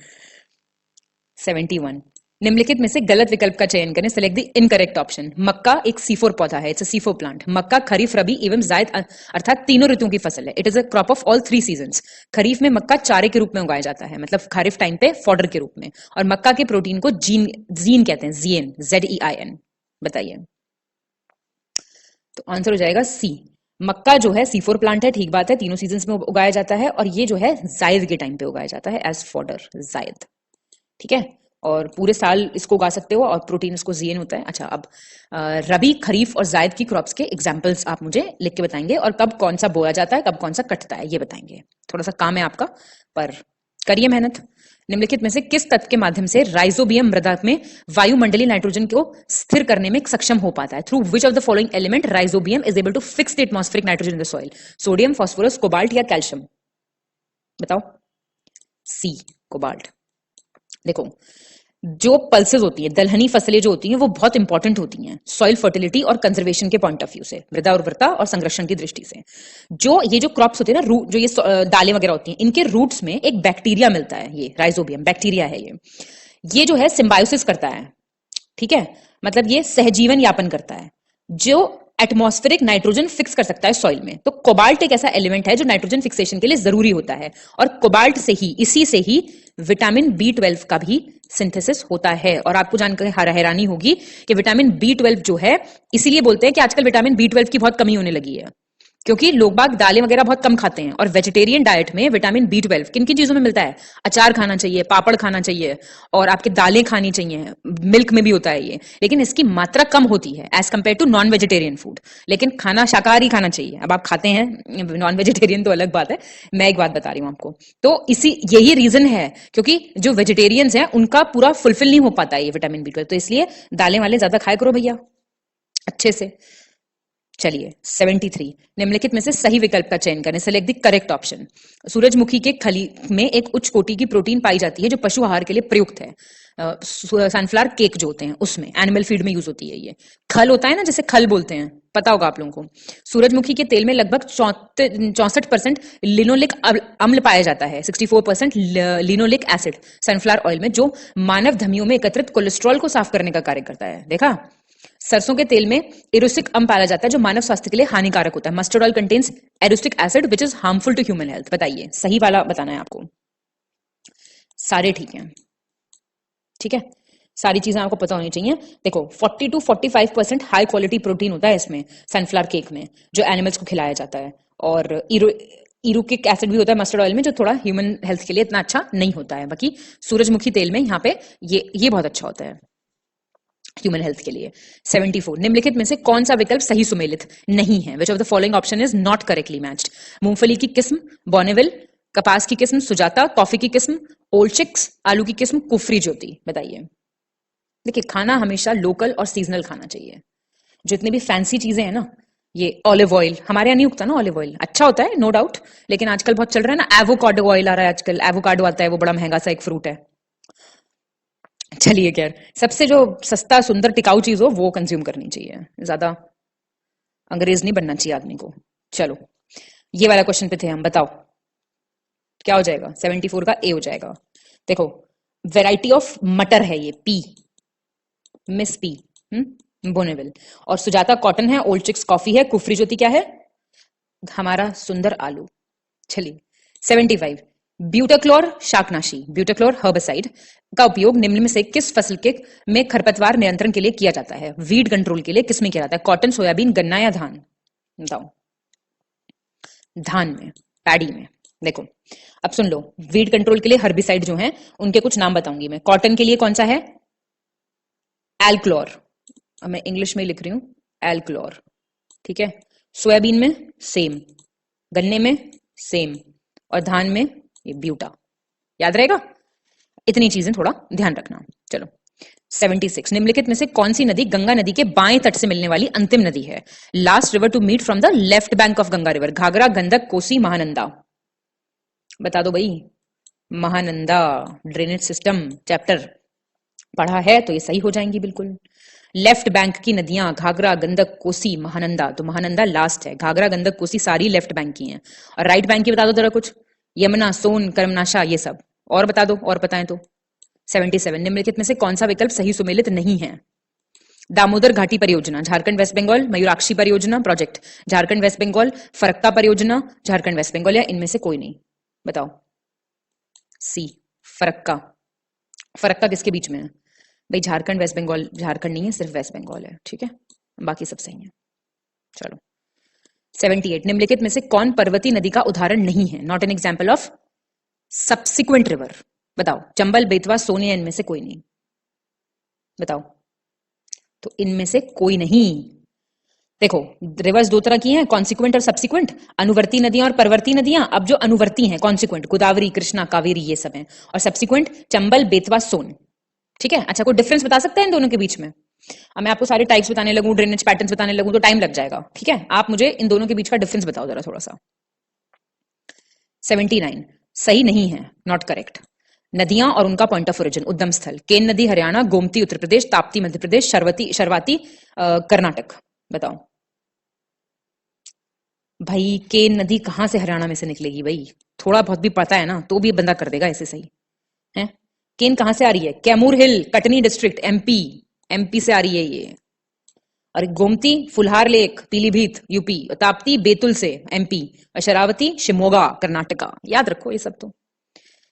71, निम्नलिखित में से गलत विकल्प का चयन करें। Select the incorrect option. मक्का एक C4 पौधा है, इट्स अ C4 प्लांट। मक्का खरीफ, रबी एवं जायद अर्थात तीनों ऋतुओं की फसल है। It is a crop of all 3 seasons. खरीफ में मक्का चारे के रूप में उगाया जाता है, मतलब खरीफ टाइम पे फॉडर के रूप में, और मक्का के प्रोटीन को जीन कहते हैं, जीएन, ZEIN। बताइए तो आंसर हो जाएगा सी। मक्का जो है C4 प्लांट है, ठीक बात है, तीनों सीजन्स में उगाया जाता है, और ये जो है जायद के टाइम पे उगाया जाता है एज फॉडर, जायद, ठीक है, और पूरे साल इसको उगा सकते हो, और प्रोटीन इसको जीएन होता है। अच्छा, अब रबी, खरीफ और जायद की क्रॉप्स के एग्जांपल्स आप मुझे लिख के बताएंगे, और कब कौन सा बोया जाता है, कब कौन सा कटता है, ये बताएंगे। थोड़ा सा काम है आपका, पर करिए मेहनत। निम्नलिखित में से किस तत्व के माध्यम से राइजोबियम मृदा में वायुमंडलीय नाइट्रोजन को स्थिर करने में सक्षम हो पाता है? Through which of the following element rhizobium is able to fix the atmospheric nitrogen in the soil? Sodium, phosphorus, cobalt या कैल्शियम? बताओ। C, cobalt. देखो जो पल्सेस होती है, दलहनी फसलें जो होती हैं, वो बहुत इंपॉर्टेंट होती हैं सॉइल फर्टिलिटी और कंजर्वेशन के पॉइंट ऑफ व्यू से, मृदा उर्वरता और संरक्षण की दृष्टि से। जो ये जो क्रॉप्स होती है ना, जो ये दालें वगैरह होती हैं, इनके रूट्स में एक बैक्टीरिया मिलता है, ये राइजोबियम बैक्टीरिया है। ये जो है सिम्बायोसिस करता है, ठीक है, मतलब ये सहजीवन यापन करता है, जो एटमॉस्फेरिक नाइट्रोजन फिक्स कर सकता है सॉइल में। तो कोबाल्ट एक ऐसा एलिमेंट है जो नाइट्रोजन फिक्सेशन के लिए जरूरी होता है, और कोबाल्ट से ही, इसी से ही विटामिन B12 का भी सिंथेसिस होता है। और आपको जानकर हैरानी होगी कि विटामिन B12 जो है, इसीलिए बोलते हैं कि आजकल विटामिन B12 की बहुत कमी होने लगी है, क्योंकि लोग बाग दालें वगैरह बहुत कम खाते हैं, और वेजिटेरियन डाइट में विटामिन B12 किन किन चीजों में मिलता है? अचार खाना चाहिए, पापड़ खाना चाहिए, और आपके दालें खानी चाहिए, मिल्क में भी होता है ये, लेकिन इसकी मात्रा कम होती है as compare to non vegetarian food. लेकिन खाना शाकाहारी खाना चाहिए। अब आप खाते हैं नॉन वेजिटेरियन तो अलग बात है, मैं एक बात बता रही हूं आपको। तो यही रीजन है, क्योंकि जो वेजिटेरियंस हैं उनका पूरा फुलफिल नहीं हो पाता है ये विटामिन B12, तो इसलिए दालें वाले ज्यादा खाया करो भैया अच्छे से। चलिए 73, निम्नलिखित में से सही विकल्प का चयन करें। Select the correct option. सूरजमुखी के खली में एक उच्च कोटि की प्रोटीन पाई जाती है जो पशु आहार के लिए प्रयुक्त है। सनफ्लावर केक जो होते हैं उसमें, एनिमल फीड में यूज होती है। ये खल होता है ना, जैसे खल बोलते हैं, पता होगा आप लोगों को। सूरजमुखी के तेल में लगभग 64% लिनोलिक अम्ल पाया जाता है, 64% लिनोलिक एसिड सनफ्लावर ऑयल में, जो मानव धमनियों में एकत्रित कोलेस्ट्रॉल को साफ करने का कार्य करता है। देखा, सरसों के तेल में एरोसिक अम्ल पाया जाता है जो मानव स्वास्थ्य के लिए हानिकारक होता है। Mustard oil contains erucic acid which is harmful to human health. बताइए सही वाला बताना है आपको। सारे ठीक हैं, ठीक है, सारी चीजें आपको पता होनी चाहिए। देखो 40 to 45% हाई क्वालिटी प्रोटीन होता है इसमें, सनफ्लावर केक में, जो एनिमल्स को खिलाया जाता है। और इरुकिक एसिड भी होता है मस्टर्ड ऑयल में, जो थोड़ा ह्यूमन हेल्थ के लिए इतना अच्छा नहीं होता है। बाकी सूरजमुखी तेल में यहाँ पे ये बहुत अच्छा होता है ह्यूमन हेल्थ के लिए। 74, निम्नलिखित में से कौन सा विकल्प सही सुमेलित नहीं है? विच of the following option is not correctly matched? मूंगफली की किस्म, बॉर्नेविल, कपास की किस्म सुजाता, कॉफी की किस्म ओल्ड चिक्स, आलू की किस्म कुफरी ज्योति। बताइए। देखिए, खाना हमेशा लोकल और सीजनल खाना चाहिए। जितनी भी फैंसी चीजें हैं ना, ये ऑलिव ऑयल हमारे यहाँ नहीं उगता ना, ऑलिव ऑयल अच्छा होता है नो डाउट, लेकिन आजकल बहुत चल रहा है ना एवोकाडो ऑयल आ रहा है आजकल, एवोकाडो आता है, वो बड़ा महंगा सा एक फ्रूट है। चलिए खैर, सबसे जो सस्ता सुंदर टिकाऊ चीज हो वो कंज्यूम करनी चाहिए, ज्यादा अंग्रेज नहीं बनना चाहिए आदमी को। चलो, ये वाला क्वेश्चन पे थे हम, बताओ क्या हो जाएगा। 74 का ए हो जाएगा। देखो, वेराइटी ऑफ मटर है ये, पी, मिस पी, बोनेविल। और सुजाता कॉटन है, ओल्ड चिक्स कॉफी है, कुफरी ज्योति क्या है, हमारा सुंदर आलू। चलिए 75, ब्यूटाक्लोर शाकनाशी, ब्यूटाक्लोर हर्बिसाइड का उपयोग निम्न में से किस फसल के में खरपतवार नियंत्रण के लिए किया जाता है। वीड कंट्रोल के लिए किस में किया जाता है, कॉटन, सोयाबीन, गन्ना या धान। बताओ। धान में, पैडी में। देखो अब सुन लो, वीड कंट्रोल के लिए हर्बिसाइड जो हैं उनके कुछ नाम बताऊंगी मैं। कॉटन के लिए कौन सा है, एल्क्लोर, मैं इंग्लिश में लिख रही हूं, एल्क्लोर, ठीक है। सोयाबीन में सेम, गन्ने में सेम, और धान में ये ब्यूटा। याद रहेगा, इतनी चीजें थोड़ा ध्यान रखना। चलो 76, निम्नलिखित में से कौन सी नदी गंगा नदी के बाएं तट से मिलने वाली अंतिम नदी है। Last river to meet from the left bank of Ganga river, Ghaghara, Gandak, Kosi, Mahananda. बता दो भाई। महानंदा, ड्रेनेज सिस्टम चैप्टर पढ़ा है तो ये सही हो जाएंगी बिल्कुल। लेफ्ट बैंक की नदियां घाघरा, गंडक, कोसी, महानंदा, तो महानंदा लास्ट है, घाघरा, गंडक, कोसी सारी लेफ्ट बैंक की हैं। और राइट बैंक की बता दो जरा कुछ, यमुना, सोन, कर्मनाशा, ये सब। और बता दो, और बताएं तो। 77, निम्नलिखित में से कौन सा विकल्प सही सुमेलित नहीं है। दामोदर घाटी परियोजना, झारखंड वेस्ट बंगाल, मयूराक्षी परियोजना प्रोजेक्ट, झारखंड वेस्ट बंगाल, फरक्का परियोजना, झारखंड वेस्ट बंगाल, या इनमें से कोई नहीं। बताओ। सी, फरक्का। फरक्का किसके बीच में है भाई, झारखंड वेस्ट बंगाल, झारखंड नहीं है, सिर्फ वेस्ट बंगाल है, ठीक है, बाकी सब सही है। चलो 78, निम्नलिखित में से कौन पर्वती नदी का उदाहरण नहीं है, not an example of subsequent river. बताओ। चंबल, बेतवा, सोन, या इनमें से कोई नहीं। बताओ। तो इनमें से कोई नहीं। देखो, रिवर्स दो तरह की हैं, कॉन्सिक्वेंट और सब्सिक्वेंट, अनुवर्ती नदियां और परवर्ती नदियां। अब जो अनुवर्ती हैं, कॉन्सिक्वेंट, गोदावरी, कृष्णा, कावेरी, ये सब हैं, और सब्सिक्वेंट चंबल, बेतवा, सोन, ठीक है। अच्छा, कोई डिफरेंस बता सकते हैं इन दोनों के बीच में। अब मैं आपको सारे टाइप्स बताने लगूं, ड्रेनेज पैटर्न्स बताने लगूं तो टाइम लग जाएगा, ठीक है। आप मुझे इन दोनों के बीच का डिफरेंस बताओ जरा थोड़ा सा। 79, सही नहीं है, नॉट करेक्ट। नदियां और उनका पॉइंट ऑफ ओरिजिन, उद्गम स्थल, केन नदी हरियाणा, गोमती उत्तर प्रदेश, ताप्ती मध्य प्रदेश, शर्वाती कर्नाटक। बताओ भाई, केन नदी कहां से हरियाणा में से निकलेगी भाई, थोड़ा बहुत भी पता है ना तो भी बंदा कर देगा ऐसे सही है। केन कहां से आ रही है, कैमूर हिल, कटनी डिस्ट्रिक्ट, एमपी से आ रही है ये। और गोमती फुलहार लेक, पीलीभीत, यूपी, ताप्ती बेतुल से, एमपी, और शरावती शिमोगा, कर्नाटका। याद रखो ये सब। तो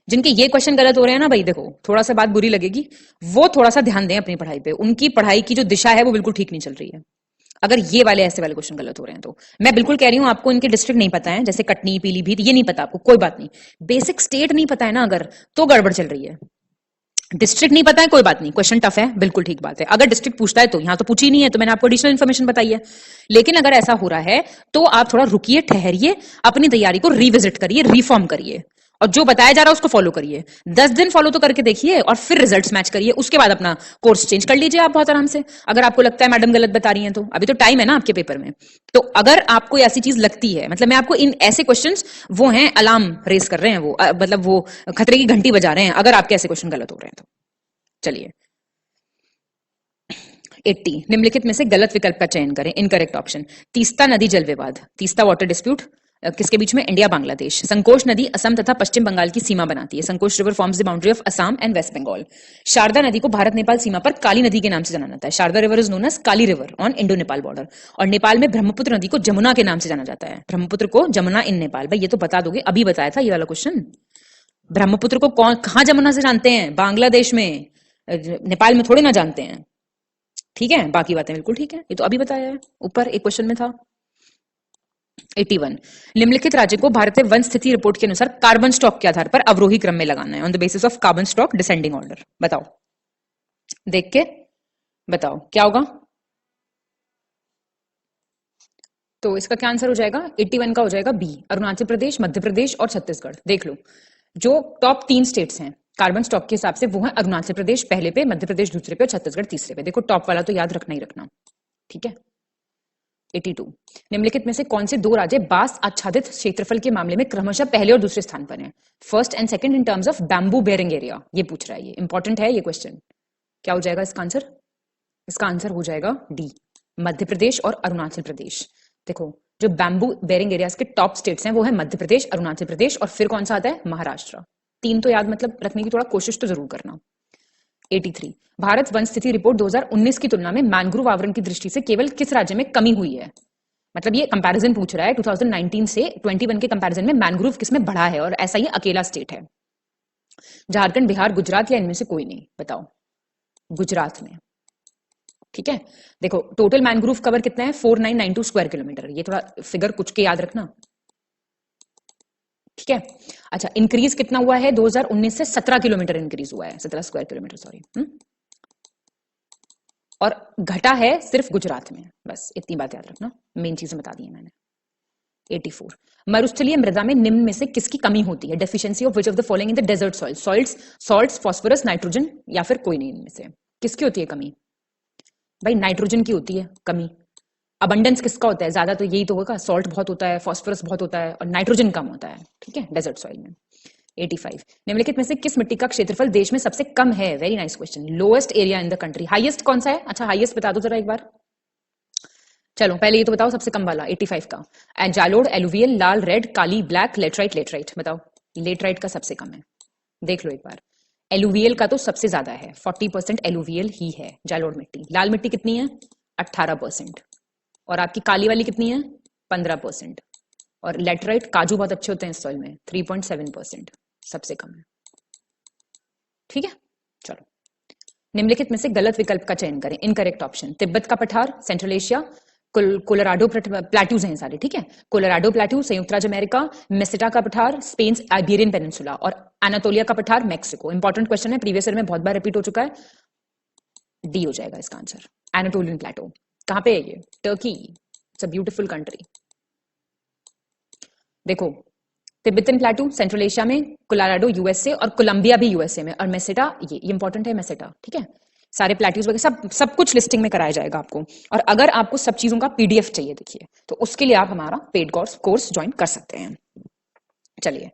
जिनके ये क्वेश्चन गलत हो रहे हैं ना भाई, देखो थोड़ा सा बात बुरी लगेगी, वो थोड़ा सा ध्यान दें अपनी पढ़ाई पे, उनकी पढ़ाई की जो दिशा है वो बिल्कुल ठीक नहीं चल रही है। अगर ये वाले ऐसे वाले क्वेश्चन गलत हो रहे हैं तो मैं बिल्कुल कह रही हूं, आपको इनके डिस्ट्रिक्ट नहीं पता है, जैसे कटनी, पीलीभीत, ये नहीं पता आपको, कोई बात नहीं। बेसिक स्टेट नहीं पता है ना अगर, तो गड़बड़ चल रही है। डिस्ट्रिक्ट नहीं पता है, कोई बात नहीं, क्वेश्चन टफ है, बिल्कुल ठीक बात है। अगर डिस्ट्रिक्ट पूछता है तो यहां तो पूछी नहीं है, तो मैंने आपको एडिशनल इन्फॉर्मेशन बताई है। लेकिन अगर ऐसा हो रहा है तो आप थोड़ा रुकिए, ठहरिए, अपनी तैयारी को रिविजिट करिए, रिफॉर्म करिए, और जो बताया जा रहा है उसको फॉलो करिए। 10 दिन फॉलो तो करके देखिए, और फिर रिजल्ट्स मैच करिए, उसके बाद अपना कोर्स चेंज कर लीजिए आप बहुत आराम से। अगर आपको लगता है मैडम गलत बता रही हैं तो अभी तो टाइम है ना आपके पेपर में। तो अगर आपको ऐसी चीज लगती है, मतलब मैं आपको इन ऐसे क्वेश्चंस वो हैं, अलार्म रेस कर रहे हैं वो, मतलब वो खतरे की घंटी बजा रहे हैं अगर आपके ऐसे क्वेश्चन गलत हो रहे हैं तो। चलिए 80, निम्नलिखित में से गलत विकल्प का चयन करें, इनकरेक्ट ऑप्शन। तीस्ता नदी जल विवाद, तीस्ता वाटर डिस्प्यूट किसके बीच में, इंडिया बांग्लादेश। संकोश नदी असम तथा पश्चिम बंगाल की सीमा बनाती है, Sankosh river forms the boundary of Assam and West Bengal. Sharda नदी को भारत नेपाल सीमा पर काली नदी के नाम से जाना जाता है, Sharda river is known as Kali river on Indo Nepal border. और नेपाल में ब्रह्मपुत्र नदी को जमुना के नाम से जाना जाता है, ब्रह्मपुत्र को जमुना इन नेपाल। भाई ये तो बता दोगे, अभी बताया था ये वाला क्वेश्चन। ब्रह्मपुत्र को कहां जमुना से जानते हैं, बांग्लादेश में, नेपाल में थोड़े ना जानते हैं, ठीक है। बाकी बातें बिल्कुल ठीक है, ये तो अभी बताया है, ऊपर एक क्वेश्चन में था। 81, निम्नलिखित राज्य को भारतीय वन स्थिति रिपोर्ट के अनुसार कार्बन स्टॉक के आधार पर अवरोही क्रम में लगाना है, on the basis of carbon stock descending order. बताओ, देख के बताओ क्या होगा। तो इसका क्या आंसर हो जाएगा? 81 का हो जाएगा बी, अरुणाचल प्रदेश, मध्य प्रदेश और छत्तीसगढ़। देख लो, जो टॉप 3 स्टेट्स हैं कार्बन स्टॉक के हिसाब से, वो है अरुणाचल प्रदेश पहले पे, मध्य प्रदेश दूसरे पे और छत्तीसगढ़ तीसरे पे। देखो टॉप वाला तो याद रखना ही रखना, ठीक है। 82, निम्नलिखित में से कौन से दो राज्य बांस आच्छादित क्षेत्रफल के मामले में क्रमशः पहले और दूसरे स्थान पर हैं? First and second in terms of bamboo bearing area, ये पूछ रहा है, ये इंपॉर्टेंट है ये क्वेश्चन। क्या हो जाएगा इसका आंसर? इसका आंसर हो जाएगा डी, मध्य प्रदेश और अरुणाचल प्रदेश। देखो, जो बैम्बू बेयरिंग एरियाज के टॉप स्टेट्स हैं वो है मध्य प्रदेश, अरुणाचल प्रदेश और फिर कौन सा आता है? महाराष्ट्र। 3 तो याद मतलब रखने की थोड़ा कोशिश तो जरूर करना। 83, भारत वन स्थिति रिपोर्ट 2019 की तुलना में मैंग्रोव आवरण की दृष्टि से केवल किस राज्य में कमी हुई है? मतलब ये कंपैरिजन पूछ रहा है 2019 से 21 के कंपैरिजन में मैंग्रोव किसमें बढ़ा है, और ऐसा ही अकेला स्टेट है। झारखंड, बिहार, गुजरात या इनमें से कोई नहीं? बताओ। गुजरात में, ठीक है। देखो टोटल मैंग्रोव कवर कितना है? 4992 स्क्वायर किलोमीटर। ये थोड़ा फिगर कुछ के याद रखना, ठीक है। अच्छा, इंक्रीज कितना हुआ है? 2019 से 17 किलोमीटर इंक्रीज हुआ है, 17 स्क्वायर किलोमीटर, सॉरी। और घटा है सिर्फ गुजरात में, बस इतनी बात याद रखना, मेन चीजें बता दी है मैंने। 84, मरुस्थलीय मृदा में निम्न में से किसकी कमी होती है? Deficiency of which of the following in the desert soil? Salts, phosphorus, nitrogen या फिर कोई नहीं इनमें से? किसकी होती है कमी? भाई नाइट्रोजन की होती है कमी। अबंडेंस किसका होता है? ज्यादा तो यही तो होगा, सॉल्ट बहुत होता है, फास्फोरस बहुत होता है और नाइट्रोजन कम होता है, ठीक है, डेजर्ट सॉइल में। 85, निम्नलिखित में से किस मिट्टी का क्षेत्रफल देश में सबसे कम है? Very nice question. Lowest area in the country, highest कौन सा है? अच्छा हाईएस्ट बता दो जरा एक बार। चलो पहले ये तो बताओ सबसे कम वाला 85 का। जालोड़, एलुवियल, लाल, रेड, काली, ब्लैक, लेटराइट। बताओ, लेटराइट का सबसे कम है, देख लो एक बार। एलुवियल का तो सबसे ज्यादा है, 40% एलुवियल ही है जालोड़ मिट्टी। लाल मिट्टी कितनी है? 18%। और आपकी काली वाली कितनी है? 15%। और लेटराइट, काजू बहुत अच्छे होते हैं इस सॉइल में, 3.7%, सबसे कम है, ठीक है। चलो, निम्नलिखित में से गलत विकल्प का चयन करें। इनकरेक्ट ऑप्शन, तिब्बत का पठार, सेंट्रल एशिया, कोलोराडो प्लेट्यूज हैं सारे, ठीक है। कोलोराडो प्लेट्यू, संयुक्त राज्य अमेरिका, मेसेटा का पठार, स्पेन, आइबेरियन पेनिनसुला और एनाटोलिया का पठार, मैक्सिको। इंपॉर्टेंट क्वेश्चन है, प्रीवियस ईयर में बहुत बार रिपीट हो चुका है। डी हो जाएगा इसका आंसर, एनाटोलियन प्लेटो। कहां पे है ये? Turkey, it's a beautiful country. देखो, तिब्बतन प्लेटू सेंट्रल एशिया में, कोलोराडो यूएसए और कोलंबिया भी यूएसए में, और मेसेटा ये इंपॉर्टेंट है, मेसेटा, ठीक है। सारे प्लेट्यूज वगैरह सब कुछ लिस्टिंग में कराया जाएगा आपको। और अगर आपको सब चीजों का पीडीएफ चाहिए, देखिए, तो उसके लिए आप हमारा पेड कोर्स ज्वाइन कर सकते हैं। चलिए,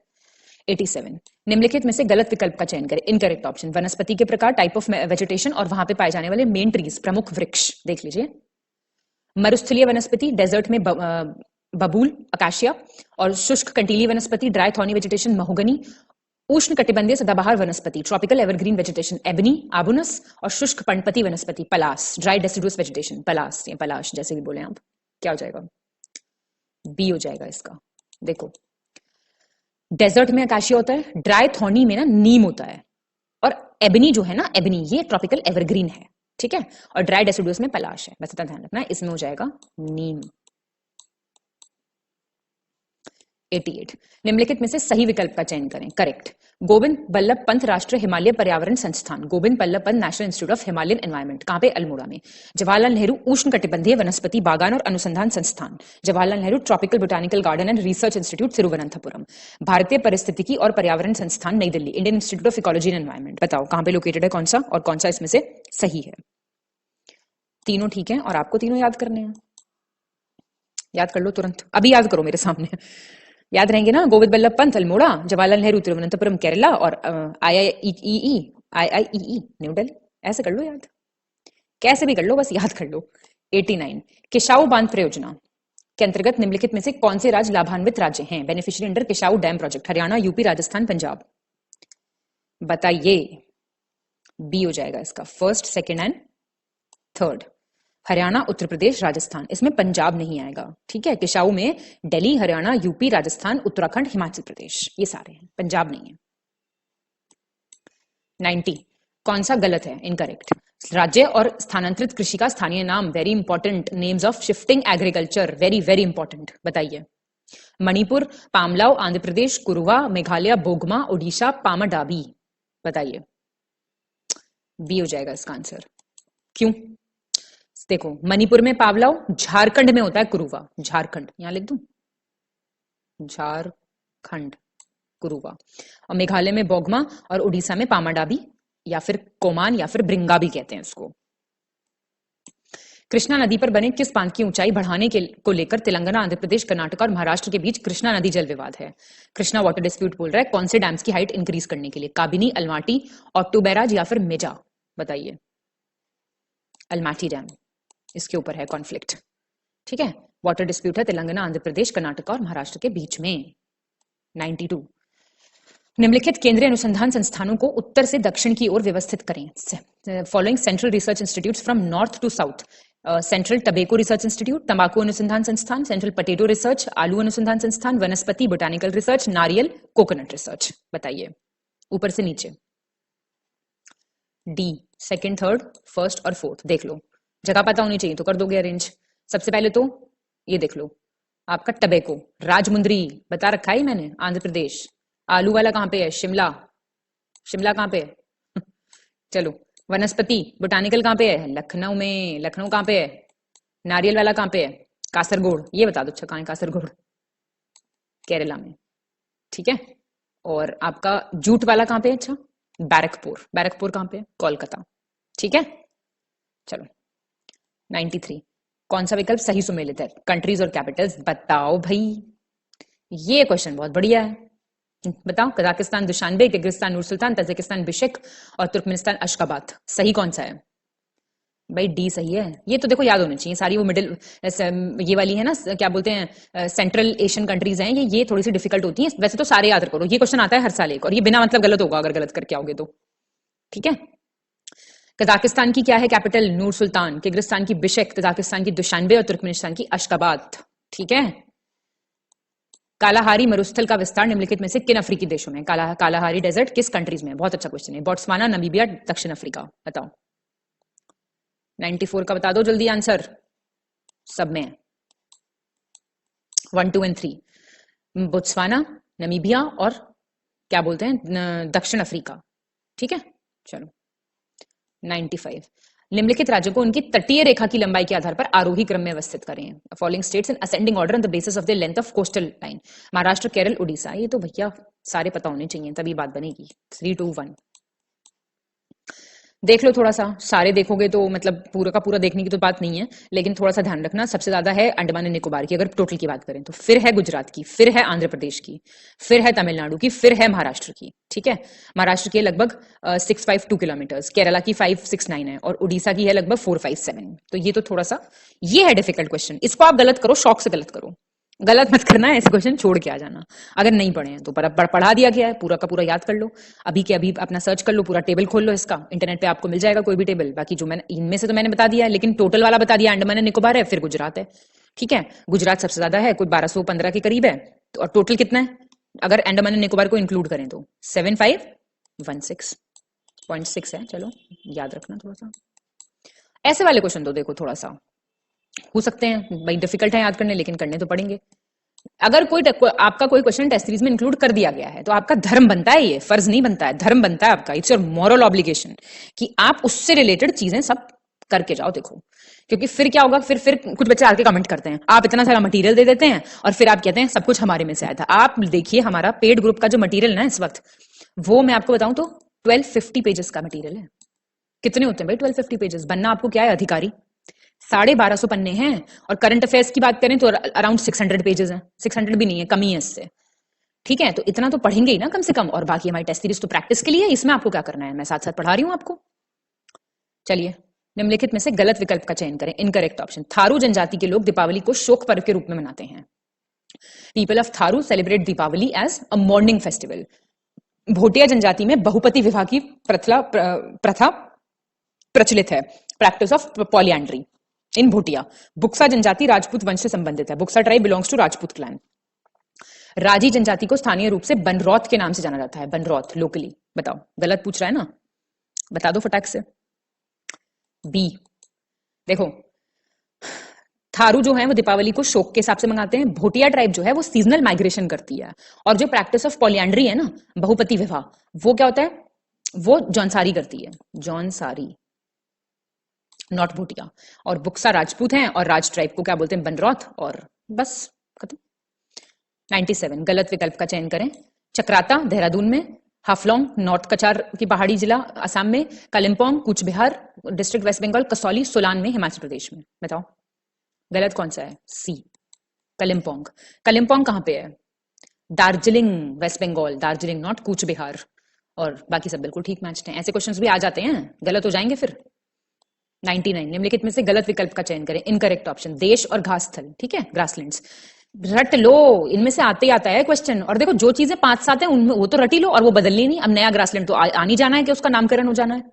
87, निम्नलिखित में से गलत विकल्प का चयन करें। इनकरेक्ट ऑप्शन, वनस्पति के प्रकार, टाइप ऑफ वेजिटेशन और वहां पे पाए जाने वाले मेन ट्रीज, प्रमुख वृक्ष, देख लीजिए। मरुस्थलीय वनस्पति, डेजर्ट में बबूल, अकाशिया, और शुष्क कंटीली वनस्पति, ड्राई थॉर्नी वेजिटेशन, महोगनी। उष्ण कटिबंधीय सदाबहार वनस्पति, ट्रॉपिकल एवरग्रीन वेजिटेशन, एबनी, आबुनस, और शुष्क पर्णपति वनस्पति, पलास, ड्राई डेसिडुअस वेजिटेशन, पलास या पलाश जैसे भी बोले आप। क्या हो जाएगा? बी हो जाएगा इसका। देखो, डेजर्ट में अकाशिया होता है, ड्राई थॉर्नी में ना नीम होता है, और एबनी जो है ना, एबनी ये ट्रॉपिकल एवरग्रीन है, ठीक है। और ड्राई डेसिडुअस में पलाश है, बस इतना ध्यान रखना है। इसमें हो जाएगा नीम। 88, निम्नलिखित में से सही विकल्प का चयन करें। करेक्ट, गोविंद बल्लभ पंत राष्ट्रीय हिमालय पर्यावरण संस्थान, Govind Ballabh Pant national institute of Himalayan environment, कहां पे? अल्मोड़ा में। जवाहरलाल नेहरू उष्ण कटिबंधीय वनस्पति बागान और अनुसंधान संस्थान, Jawaharlal Nehru tropical botanical garden and research institute, Thiruvananthapuram. भारतीय परिस्थितिकी और पर्यावरण संस्थान, नई Delhi, Indian institute of ecology and environment. बताओ कहां पे लोकेटेड है कौन सा, और कौन सा इसमें से सही है? तीनों ठीक है, और आपको तीनों याद करने हैं। याद कर लो तुरंत, अभी याद करो मेरे सामने, याद रहेंगे ना। गोविंद बल्लभ पंत अल्मोड़ा, जवाहरलाल नेहरू तिरुवनंतपुरम केरला, और आईआईई न्यू दिल्ली। ऐसे कर लो याद, कैसे भी कर लो, बस याद कर लो। 89, किशाऊ बांध परियोजना के अंतर्गत निम्नलिखित में से कौन से राज्य लाभान्वित राज्य हैं? Beneficiary under Kishau dam project, Haryana, UP, Rajasthan, Punjab. बताइए। बी हो जाएगा इसका, first, second and third. Haryana, Uttar Pradesh, Rajasthan, इसमें पंजाब नहीं आएगा, ठीक है। किशाऊ में दिल्ली, हरियाणा, यूपी, राजस्थान, उत्तराखंड, हिमाचल प्रदेश, ये सारे हैं, पंजाब नहीं है। 90, कौन सा गलत है? इनकरेक्ट, राज्य और स्थानांतरित कृषि का स्थानीय नाम, very important, names of shifting agriculture, very very important. बताइए। मणिपुर, पामलाव, आंध्र प्रदेश, कुरुवा, मेघालय, बोगमा, ओडिशा, पामाडाबी। बताइए। बी हो जाएगा इसका आंसर। क्यों? देखो, मणिपुर में पावलाव, झारखंड में होता है कुरुवा, झारखंड, यहां लिख दूं, झारखंड, कुरुवा। और मेघालय में बोगमा और उड़ीसा में पामाडाबी या फिर कोमान या फिर ब्रिंगा भी कहते हैं उसको। कृष्णा नदी पर बने किस बांध की ऊंचाई बढ़ाने को लेकर तेलंगाना, आंध्र प्रदेश, कर्नाटक और महाराष्ट्र के बीच कृष्णा नदी जल विवाद है? कृष्णा वाटर डिस्प्यूट बोल रहा है कौन से डैम्स की हाइट इंक्रीज करने के लिए? काबिनी, अलमाटी, ऑक्टो बैराज या फिर मेजा? बताइए। अलमाटी डैम, इसके ऊपर है कॉन्फ्लिक्ट। ठीक है, वाटर डिस्प्यूट है तेलंगाना, आंध्र प्रदेश, कर्नाटक और महाराष्ट्र के बीच में। 92, निम्नलिखित केंद्रीय अनुसंधान संस्थानों को उत्तर से दक्षिण की ओर व्यवस्थित करें। Following central research institute from north to south. Central tobacco research institute, तंबाकू अनुसंधान संस्थान, सेंट्रल पोटैटो रिसर्च, आलू अनुसंधान संस्थान, वनस्पति बोटानिकल रिसर्च, नारियल, कोकोनट रिसर्च। बताइए ऊपर से नीचे। डी, सेकंड, थर्ड, फर्स्ट और फोर्थ। देख लो, जगह पता होनी चाहिए तो कर दोगे अरेंज। सबसे पहले तो ये देख लो, आपका टबेको, राजमुंद्री बता रखा है मैंने, आंध्र प्रदेश। आलू वाला कहां पे है? शिमला। शिमला कहां पे है? चलो, वनस्पति बोटानिकल कहां पे है? लखनऊ में। लखनऊ कहां पे है? नारियल वाला कहां पे है? कासरगोड। ये बता दो अच्छा कहां है कासरगोड? केरला में। ठीक है, और आपका जूट वाला कहां पे है? अच्छा, बैरकपुर। बैरकपुर कहां पे है? कोलकाता। ठीक है, चलो। 93, कौन सा विकल्प सही सुमेलित है? कंट्रीज और कैपिटल्स बताओ भाई। ये क्वेश्चन बहुत बढ़िया है, बताओ। कजाकिस्तान दुशानबे, किर्गिस्तान नूर सुल्तान, तजिकिस्तान बिश्केक और तुर्कमेनिस्तान अशगाबाद। सही कौन सा है भाई? डी सही है। ये तो देखो याद होनी चाहिए सारी, वो मिडिल ये वाली है ना, क्या बोलते हैं, सेंट्रल एशियन कंट्रीज हैं ये थोड़ी सी डिफिकल्ट होती हैं। वैसे तो सारे याद करो, ये क्वेश्चन आता है हर साल एक, और ये बिना मतलब गलत होगा अगर गलत करके आओगे तो। ठीक है, कजाकिस्तान की क्या है कैपिटल? नूर सुल्तान। किर्गिस्तान की बिश्केक, तजाकिस्तान की दुशानबे और तुर्कमेनिस्तान की अशगाबाद। ठीक है, कालाहारी मरुस्थल का विस्तार निम्नलिखित में से किन अफ्रीकी देशों में? कालाहारी डेजर्ट किस कंट्रीज में? बहुत अच्छा क्वेश्चन है। बोट्सवाना, नमीबिया, दक्षिण अफ्रीका। बताओ। 94 का बता दो जल्दी आंसर। सब में 1, 2 और 3, बोट्सवाना, नमीबिया और क्या बोलते हैं दक्षिण अफ्रीका। ठीक है, चलो। 95, निम्नलिखित राज्यों को उनकी तटीय रेखा की लंबाई के आधार पर आरोही क्रम में व्यवस्थित करें। Following states in ascending order on the basis of the length of coastal line. Maharashtra, Kerala, Orissa. ये तो भैया सारे पता होने चाहिए तभी बात बनेगी। 3, 2, 1 देख लो थोड़ा सा, सारे देखोगे तो मतलब पूरा का पूरा देखने की तो बात नहीं है, लेकिन थोड़ा सा ध्यान रखना। सबसे ज्यादा है अंडमान एंड निकोबार की, अगर टोटल की बात करें तो, फिर है गुजरात की, फिर है आंध्र प्रदेश की, फिर है तमिलनाडु की, फिर है महाराष्ट्र की। ठीक है, महाराष्ट्र की है लगभग 652 किलोमीटर्स, केरला की 569 है और उड़ीसा की है लगभग 457। तो ये तो थोड़ा सा ये है डिफिकल्ट क्वेश्चन, इसको आप गलत करो, शौक से गलत करो, गलत मत करना है, ऐसे क्वेश्चन छोड़ के आ जाना। अगर नहीं पढ़े हैं तो पढ़ा दिया गया है, पूरा का पूरा याद कर लो। अभी के अभी अपना सर्च कर लो, पूरा टेबल खोल लो इसका, इंटरनेट पे आपको मिल जाएगा कोई भी टेबल। बाकी जो मैंने इनमें से तो मैंने बता दिया है, लेकिन टोटल वाला बता दिया। अंडमान एंड निकोबार है, फिर गुजरात है। ठीक है, गुजरात सबसे ज्यादा है, कोई 1215 के करीब है। तो और टोटल कितना है अगर अंडमान एंड निकोबार को इंक्लूड करें तो? 7516.6 है। चलो याद रखना थोड़ा सा। ऐसे वाले क्वेश्चन तो देखो थोड़ा सा हो सकते हैं भाई डिफिकल्ट है याद करने, लेकिन करने तो पड़ेंगे। अगर आपका कोई क्वेश्चन टेस्ट सीरीज में इंक्लूड कर दिया गया है तो आपका धर्म बनता है, ये फर्ज नहीं बनता है, धर्म बनता है आपका। इट्स योर मॉरल ऑब्लिगेशन कि आप उससे रिलेटेड चीजें सब करके जाओ। देखो, क्योंकि फिर क्या होगा, फिर कुछ बच्चे आके कमेंट करते हैं, आप इतना सारा मटेरियल दे देते हैं और फिर आप कहते हैं सब कुछ हमारे में से आया था। आप देखिए हमारा पेड ग्रुप का जो मटेरियल ना इस वक्त, वो मैं आपको बताऊं तो 1250 पेजेस का मटेरियल है। कितने होते हैं भाई 1250 पेजेस? बनना आपको क्या है अधिकारी? 1250 पन्ने हैं। और करंट अफेयर्स की बात करें तो अराउंड 600 पेजेस हैं। 600 भी नहीं है, कमी है इससे। ठीक है, तो इतना तो पढ़ेंगे ही ना कम से कम। और बाकी हमारी टेस्ट सीरीज तो प्रैक्टिस के लिए है, इसमें आपको क्या करना है, मैं साथ साथ पढ़ा रही हूं आपको। चलिए, निम्नलिखित में से गलत विकल्प का चयन करें। इनकरेक्ट ऑप्शन, थारू जनजाति के लोग दीपावली को शोक पर्व के रूप में मनाते हैं। People of Tharu celebrate Deepawali as a mourning festival. Bhotia जनजाति में बहुपति विवाह की प्रथा प्रचलित है, practice of polyandry in Bhotia. Buksa जनजाति राजपूत वंश से संबंधित है। Buksa tribe belongs to Rajput clan. Raji जनजाति को स्थानीय रूप से बनरौत के नाम से जाना जाता है। बनरौत लोकली। बताओ, गलत पूछ रहा है ना, बता दो फटाक से। बी, देखो थारू जो है वो दीपावली को शोक के हिसाब से मंगाते हैं। भोटिया ट्राइब जो है वो सीजनल माइग्रेशन करती है। और जो प्रैक्टिस ऑफ पॉलिएंड्री है ना, बहुपति विवाह, वो क्या होता है, वो जौनसारी करती है। जौनसारी नॉट भूटिया। और बुक्सा राजपूत हैं और राज ट्राइब को क्या बोलते हैं, बनरौत। और बस खत्म। 97 गलत विकल्प का चयन करें। चक्राता देहरादून में, हाफलोंग नॉर्थ कचार की पहाड़ी जिला असम में, कालिम्पोंग कूच बिहार डिस्ट्रिक्ट वेस्ट बंगाल, कसौली सोलान में हिमाचल प्रदेश में। बताओ गलत कौन सा है, सी कालिम्पोंग। कालिम्पोंग कहां पे है, दार्जिलिंग वेस्ट बंगाल, दार्जिलिंग नॉट कूच बिहार। और बाकी सब बिल्कुल ठीक मैच हैं। ऐसे क्वेश्चंस भी आ जाते हैं, गलत हो जाएंगे फिर। 99 निम्नलिखित में से गलत विकल्प का चयन करें। इनकरेक्ट ऑप्शन देश और घास स्थल, ठीक है, ग्रासलैंड्स। रट लो, इनमें से आते ही आता है क्वेश्चन। और देखो जो चीजें 5-7 हैं उनमें वो तो रट ही लो और वो बदलनी नहीं। अब नया ग्रासलैंड तो आनी जाना है कि उसका नामकरण हो जाना है,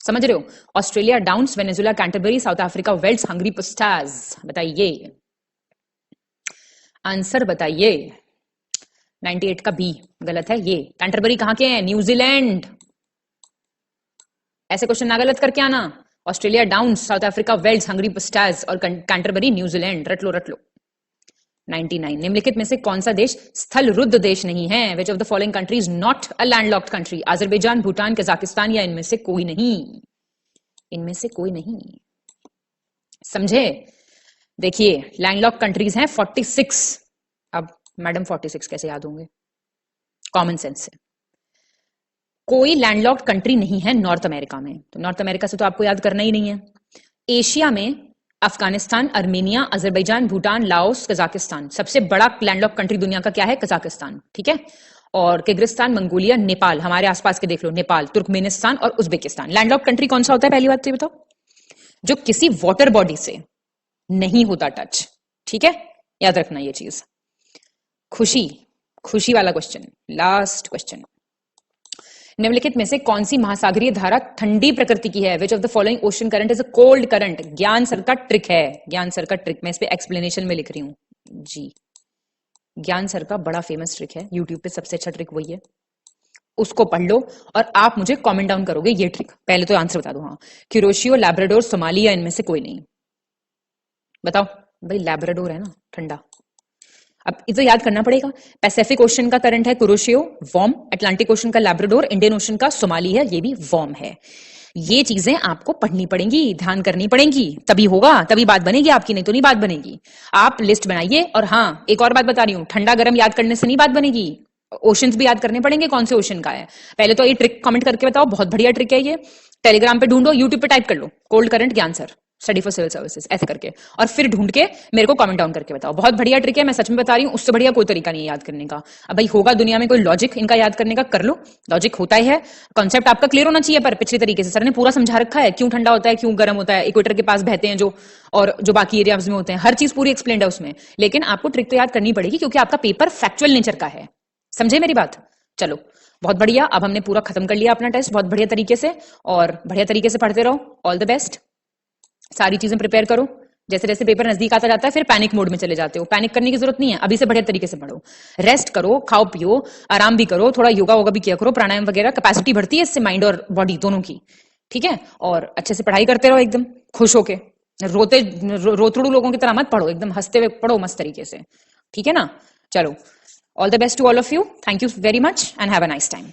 समझ रहे हो। Australia Downs, Venezuela Canterbury, South Africa Wales, Hungary पुस्टाज। बताइए आंसर बताइए। 98 का बी गलत है। ये कैंटरबरी कहां के हैं, न्यूजीलैंड। ऐसे क्वेश्चन ना गलत करके आना। Australia Downs, South Africa Wales, Hungary पुस्टाज और कैंटरबरी न्यूजीलैंड। रट लो। 99 निम्नलिखित में से कौन सा देश स्थल रुद्ध देश नहीं है। विच of the following country is not a landlocked country. Azerbaijan, Bhutan, Kazakhstan या इनमें से कोई नहीं। इनमें से कोई नहीं, समझे। देखिए लैंडलॉक्ड कंट्रीज हैं 46। अब मैडम 46 कैसे याद होंगे, कॉमन सेंस से। कोई लैंडलॉक्ड कंट्री नहीं है नॉर्थ अमेरिका में, तो नॉर्थ अमेरिका से तो आपको याद करना ही नहीं है। एशिया में Afghanistan, Armenia, Azerbaijan, Bhutan, Laos, Kazakhstan. सबसे बड़ा लैंडलॉक्ड कंट्री दुनिया का क्या है, कजाकिस्तान, ठीक है। और किर्गिस्तान, मंगोलिया, नेपाल, हमारे आसपास के देख लो, नेपाल, तुर्कमेनिस्तान और उज्बेकिस्तान। लैंडलॉक्ड कंट्री कौन सा होता है, पहली बात तो ये बताओ, जो किसी वाटर बॉडी से नहीं होता टच, ठीक है, याद रखना ये चीज। खुशी वाला क्वेश्चन, लास्ट क्वेश्चन। निम्नलिखित में से कौन सी महासागरीय धारा ठंडी प्रकृति की है। विच of the following ocean current is a cold current. Gyan sir का ट्रिक है, ज्ञान सर का ट्रिक, मैं इस पे एक्सप्लेनेशन में लिख रही हूं जी। ज्ञान सर का बड़ा फेमस ट्रिक है, यूट्यूब पे सबसे अच्छा ट्रिक वही है, उसको पढ़ लो और आप मुझे कमेंट डाउन करोगे ये ट्रिक। पहले तो आंसर बता दो। हाँ, क्यूरोशियो, लैब्राडोर, सोमालिया, इनमें से कोई नहीं। बताओ भाई, लैब्राडोर है ना ठंडा। अब ये तो याद करना पड़ेगा। पैसिफिक ओशन का करंट है कुरोशियो, वार्म। अटलांटिक ओशन का लैब्राडोर, इंडियन ओशन का सोमाली है, ये भी वार्म है। ये चीजें आपको पढ़नी पड़ेंगी, ध्यान करनी पड़ेंगी, तभी होगा, तभी बात बनेगी आपकी, नहीं तो नहीं बात बनेगी। आप लिस्ट बनाइए। और हाँ, एक और बात बता रही हूं, ठंडा गर्म याद करने से नहीं बात बनेगी, ओशंस भी याद करने पड़ेंगे, कौन से ओशन का है। पहले तो ये ट्रिक कमेंट करके बताओ, बहुत बढ़िया ट्रिक है ये। टेलीग्राम पे ढूंढो, यूट्यूब पे टाइप कर लो cold current Gyan sir study for civil services ऐसे करके, और फिर ढूंढ के मेरे को कमेंट डाउन करके बताओ। बहुत बढ़िया ट्रिक है, मैं सच में बता रही हूं, उससे बढ़िया कोई तरीका नहीं है याद करने का। अब भाई होगा दुनिया में कोई लॉजिक इनका याद करने का, कर लो, लॉजिक होता ही है। कॉन्सेप्ट आपका क्लियर होना चाहिए, पर पिछले तरीके से सर ने पूरा समझा रखा है, क्यों ठंडा होता है, क्यों गर्म होता है, इक्वेटर के पास बहते हैं जो, और जो बाकी एरियाज में होते हैं, हर चीज पूरी एक्सप्लेन्ड है उसमें। लेकिन आपको ट्रिक तो याद करनी पड़ेगी, क्योंकि आपका पेपर फैक्चुअल नेचर का है, समझे मेरी बात। चलो बहुत बढ़िया, अब हमने पूरा खत्म कर लिया अपना टेस्ट बहुत बढ़िया तरीके से, और बढ़िया तरीके से पढ़ते रहो। ऑल द बेस्ट, सारी चीजें प्रिपेयर करो। जैसे जैसे पेपर नजदीक आता जाता है फिर पैनिक मोड में चले जाते हो, पैनिक करने की जरूरत नहीं है, अभी से बढ़िया तरीके से पढ़ो, रेस्ट करो, खाओ पियो, आराम भी करो, थोड़ा योगा वोगा भी किया करो, प्राणायाम वगैरह, कैपेसिटी बढ़ती है इससे माइंड और बॉडी दोनों की, ठीक है। और अच्छे से पढ़ाई करते रहो, एकदम खुश होके, रोतड़ू लोगों की तरह मत पढ़ो, एकदम हंसते हुए पढ़ो मस्त तरीके से, ठीक है ना। चलो, all the best to all of you, thank you very much and have a nice time.